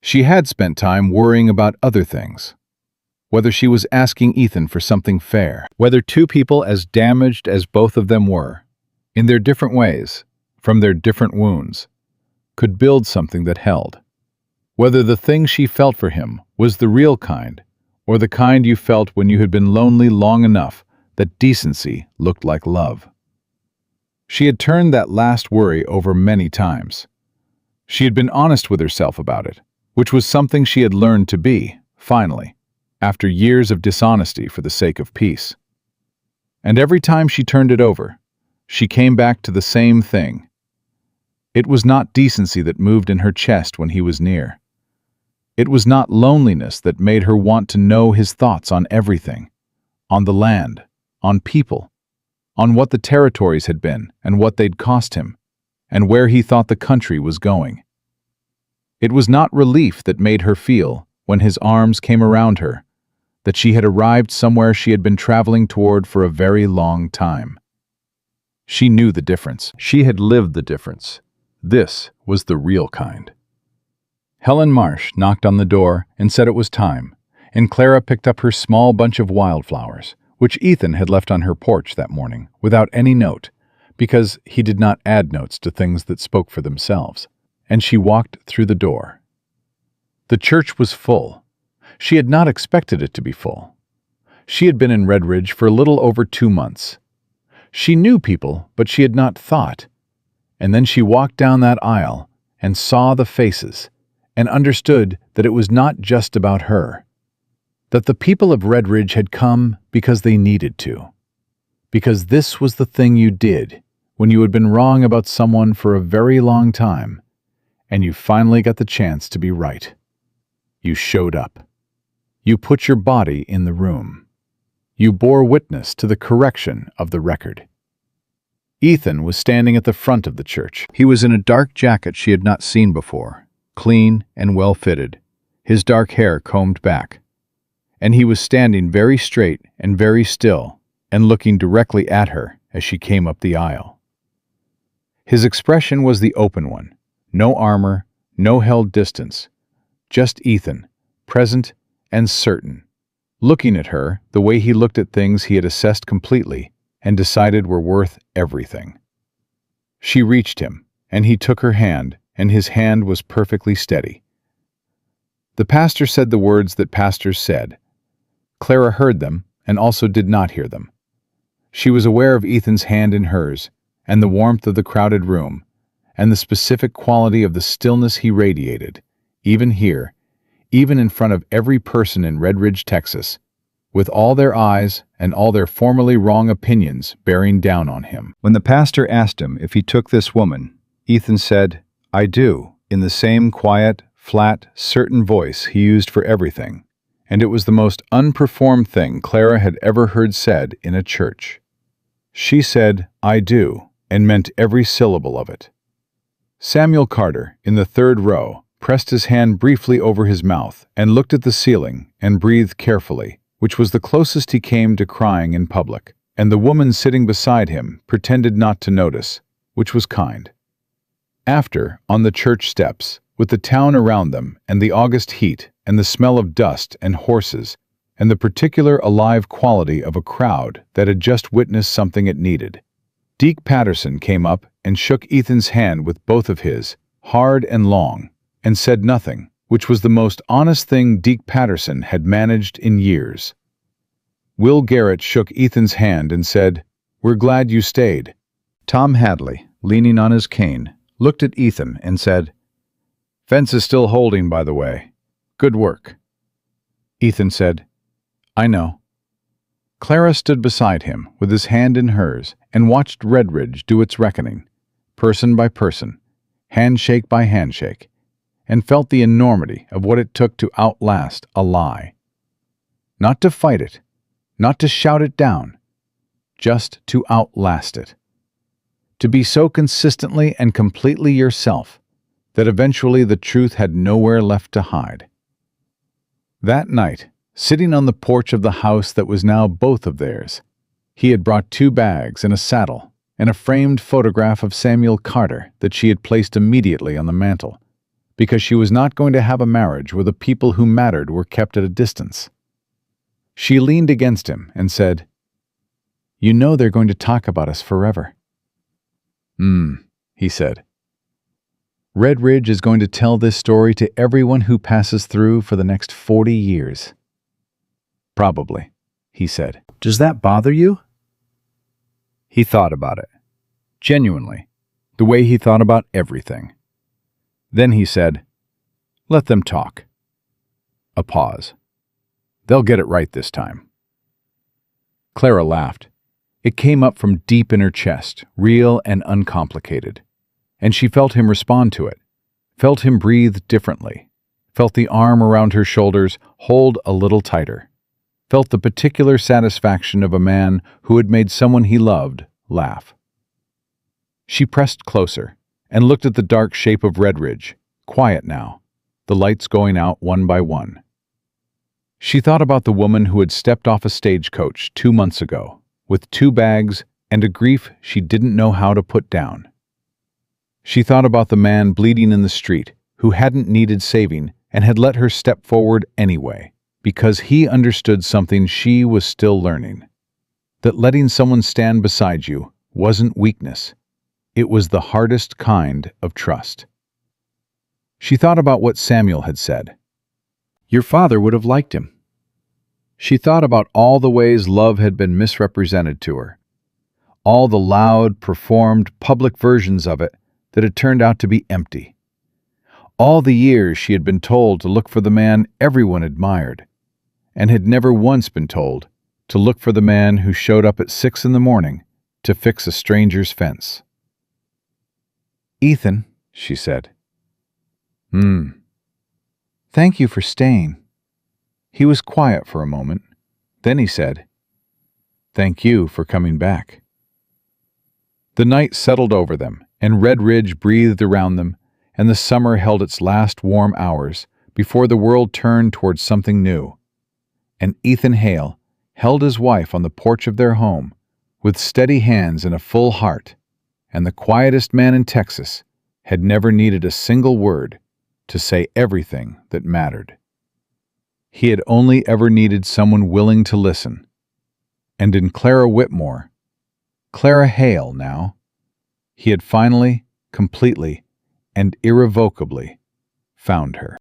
Speaker 2: She had spent time worrying about other things. Whether she was asking Ethan for something fair, whether two people as damaged as both of them were, in their different ways, from their different wounds, could build something that held. Whether the thing she felt for him was the real kind, or the kind you felt when you had been lonely long enough that decency looked like love. She had turned that last worry over many times. She had been honest with herself about it, which was something she had learned to be, finally, after years of dishonesty for the sake of peace. And every time she turned it over, she came back to the same thing. It was not decency that moved in her chest when he was near. It was not loneliness that made her want to know his thoughts on everything, on the land, on people, on what the territories had been and what they'd cost him, and where he thought the country was going. It was not relief that made her feel, when his arms came around her, that she had arrived somewhere she had been traveling toward for a very long time. She knew the difference. She had lived the difference. This was the real kind. Helen Marsh knocked on the door and said it was time, and Clara picked up her small bunch of wildflowers, which Ethan had left on her porch that morning, without any note, because he did not add notes to things that spoke for themselves, and she walked through the door. The church was full. She had not expected it to be full. She had been in Red Ridge for a little over 2 months. She knew people, but she had not thought. And then she walked down that aisle and saw the faces and understood that it was not just about her. That the people of Red Ridge had come because they needed to. Because this was the thing you did when you had been wrong about someone for a very long time, and you finally got the chance to be right. You showed up. You put your body in the room. You bore witness to the correction of the record. Ethan was standing at the front of the church. He was in a dark jacket she had not seen before, clean and well-fitted, his dark hair combed back. And he was standing very straight and very still and looking directly at her as she came up the aisle. His expression was the open one, no armor, no held distance, just Ethan, present and certain, looking at her the way he looked at things he had assessed completely and decided were worth everything. She reached him, and he took her hand, and his hand was perfectly steady.
Speaker 1: The pastor said the words that pastors said. Clara heard them and also did not hear them. She was aware of Ethan's hand in hers, and the warmth of the crowded room, and the specific quality of the stillness he radiated, even here, even in front of every person in Red Ridge, Texas, with all their eyes and all their formerly wrong opinions bearing down on him.
Speaker 3: When the pastor asked him if he took this woman, Ethan said, "I do," in the same quiet, flat, certain voice he used for everything, and it was the most unperformed thing Clara had ever heard said in a church. She said, "I do," and meant every syllable of it. Samuel Carter, in the third row, pressed his hand briefly over his mouth and looked at the ceiling and breathed carefully, which was the closest he came to crying in public, and the woman sitting beside him pretended not to notice, which was kind. After, on the church steps, with the town around them and the August heat and the smell of dust and horses and the particular alive quality of a crowd that had just witnessed something it needed, Deke Patterson came up and shook Ethan's hand with both of his, hard and long, and said nothing, which was the most honest thing Deke Patterson had managed in years. Will Garrett shook Ethan's hand and said, "We're glad you stayed." Tom Hadley, leaning on his cane, looked at Ethan and said,
Speaker 1: "Fence is still holding, by the way. Good work." Ethan said, "I know." Clara stood beside him with his hand in hers and watched Red Ridge do its reckoning, person by person, handshake by handshake, and felt the enormity of what it took to outlast a lie. Not to fight it, not to shout it down, just to outlast it. To be so consistently and completely yourself that eventually the truth had nowhere left to hide. That night, sitting on the porch of the house that was now both of theirs, he had brought 2 bags and a saddle and a framed photograph of Samuel Carter that she had placed immediately on the mantel, because she was not going to have a marriage where the people who mattered were kept at a distance. She leaned against him and said, "You know they're going to talk about us forever." He said. "Red Ridge is going to tell this story to everyone who passes through for the next 40 years. "Probably," he said.
Speaker 3: "Does that bother you?"
Speaker 1: He thought about it. Genuinely. The way he thought about everything. Then he said, "Let them talk." A pause. "They'll get it right this time." Clara laughed. It came up from deep in her chest, real and uncomplicated. And she felt him respond to it, felt him breathe differently, felt the arm around her shoulders hold a little tighter, felt the particular satisfaction of a man who had made someone he loved laugh. She pressed closer and looked at the dark shape of Red Ridge, quiet now, the lights going out one by one. She thought about the woman who had stepped off a stagecoach 2 months ago, with 2 bags and a grief she didn't know how to put down. She thought about the man bleeding in the street who hadn't needed saving and had let her step forward anyway, because he understood something she was still learning. That letting someone stand beside you wasn't weakness. It was the hardest kind of trust. She thought about what Samuel had said. Your father would have liked him. She thought about all the ways love had been misrepresented to her, all the loud, performed, public versions of it that had turned out to be empty. All the years she had been told to look for the man everyone admired, and had never once been told to look for the man who showed up at 6 a.m. to fix a stranger's fence. "Ethan," she said. Thank you for staying." He was quiet for a moment. Then he said, "Thank you for coming back." The night settled over them, and Red Ridge breathed around them, and the summer held its last warm hours before the world turned towards something new. And Ethan Hale held his wife on the porch of their home, with steady hands and a full heart, and the quietest man in Texas had never needed a single word to say everything that mattered. He had only ever needed someone willing to listen. And in Clara Whitmore, Clara Hale now, he had finally, completely, and irrevocably found her.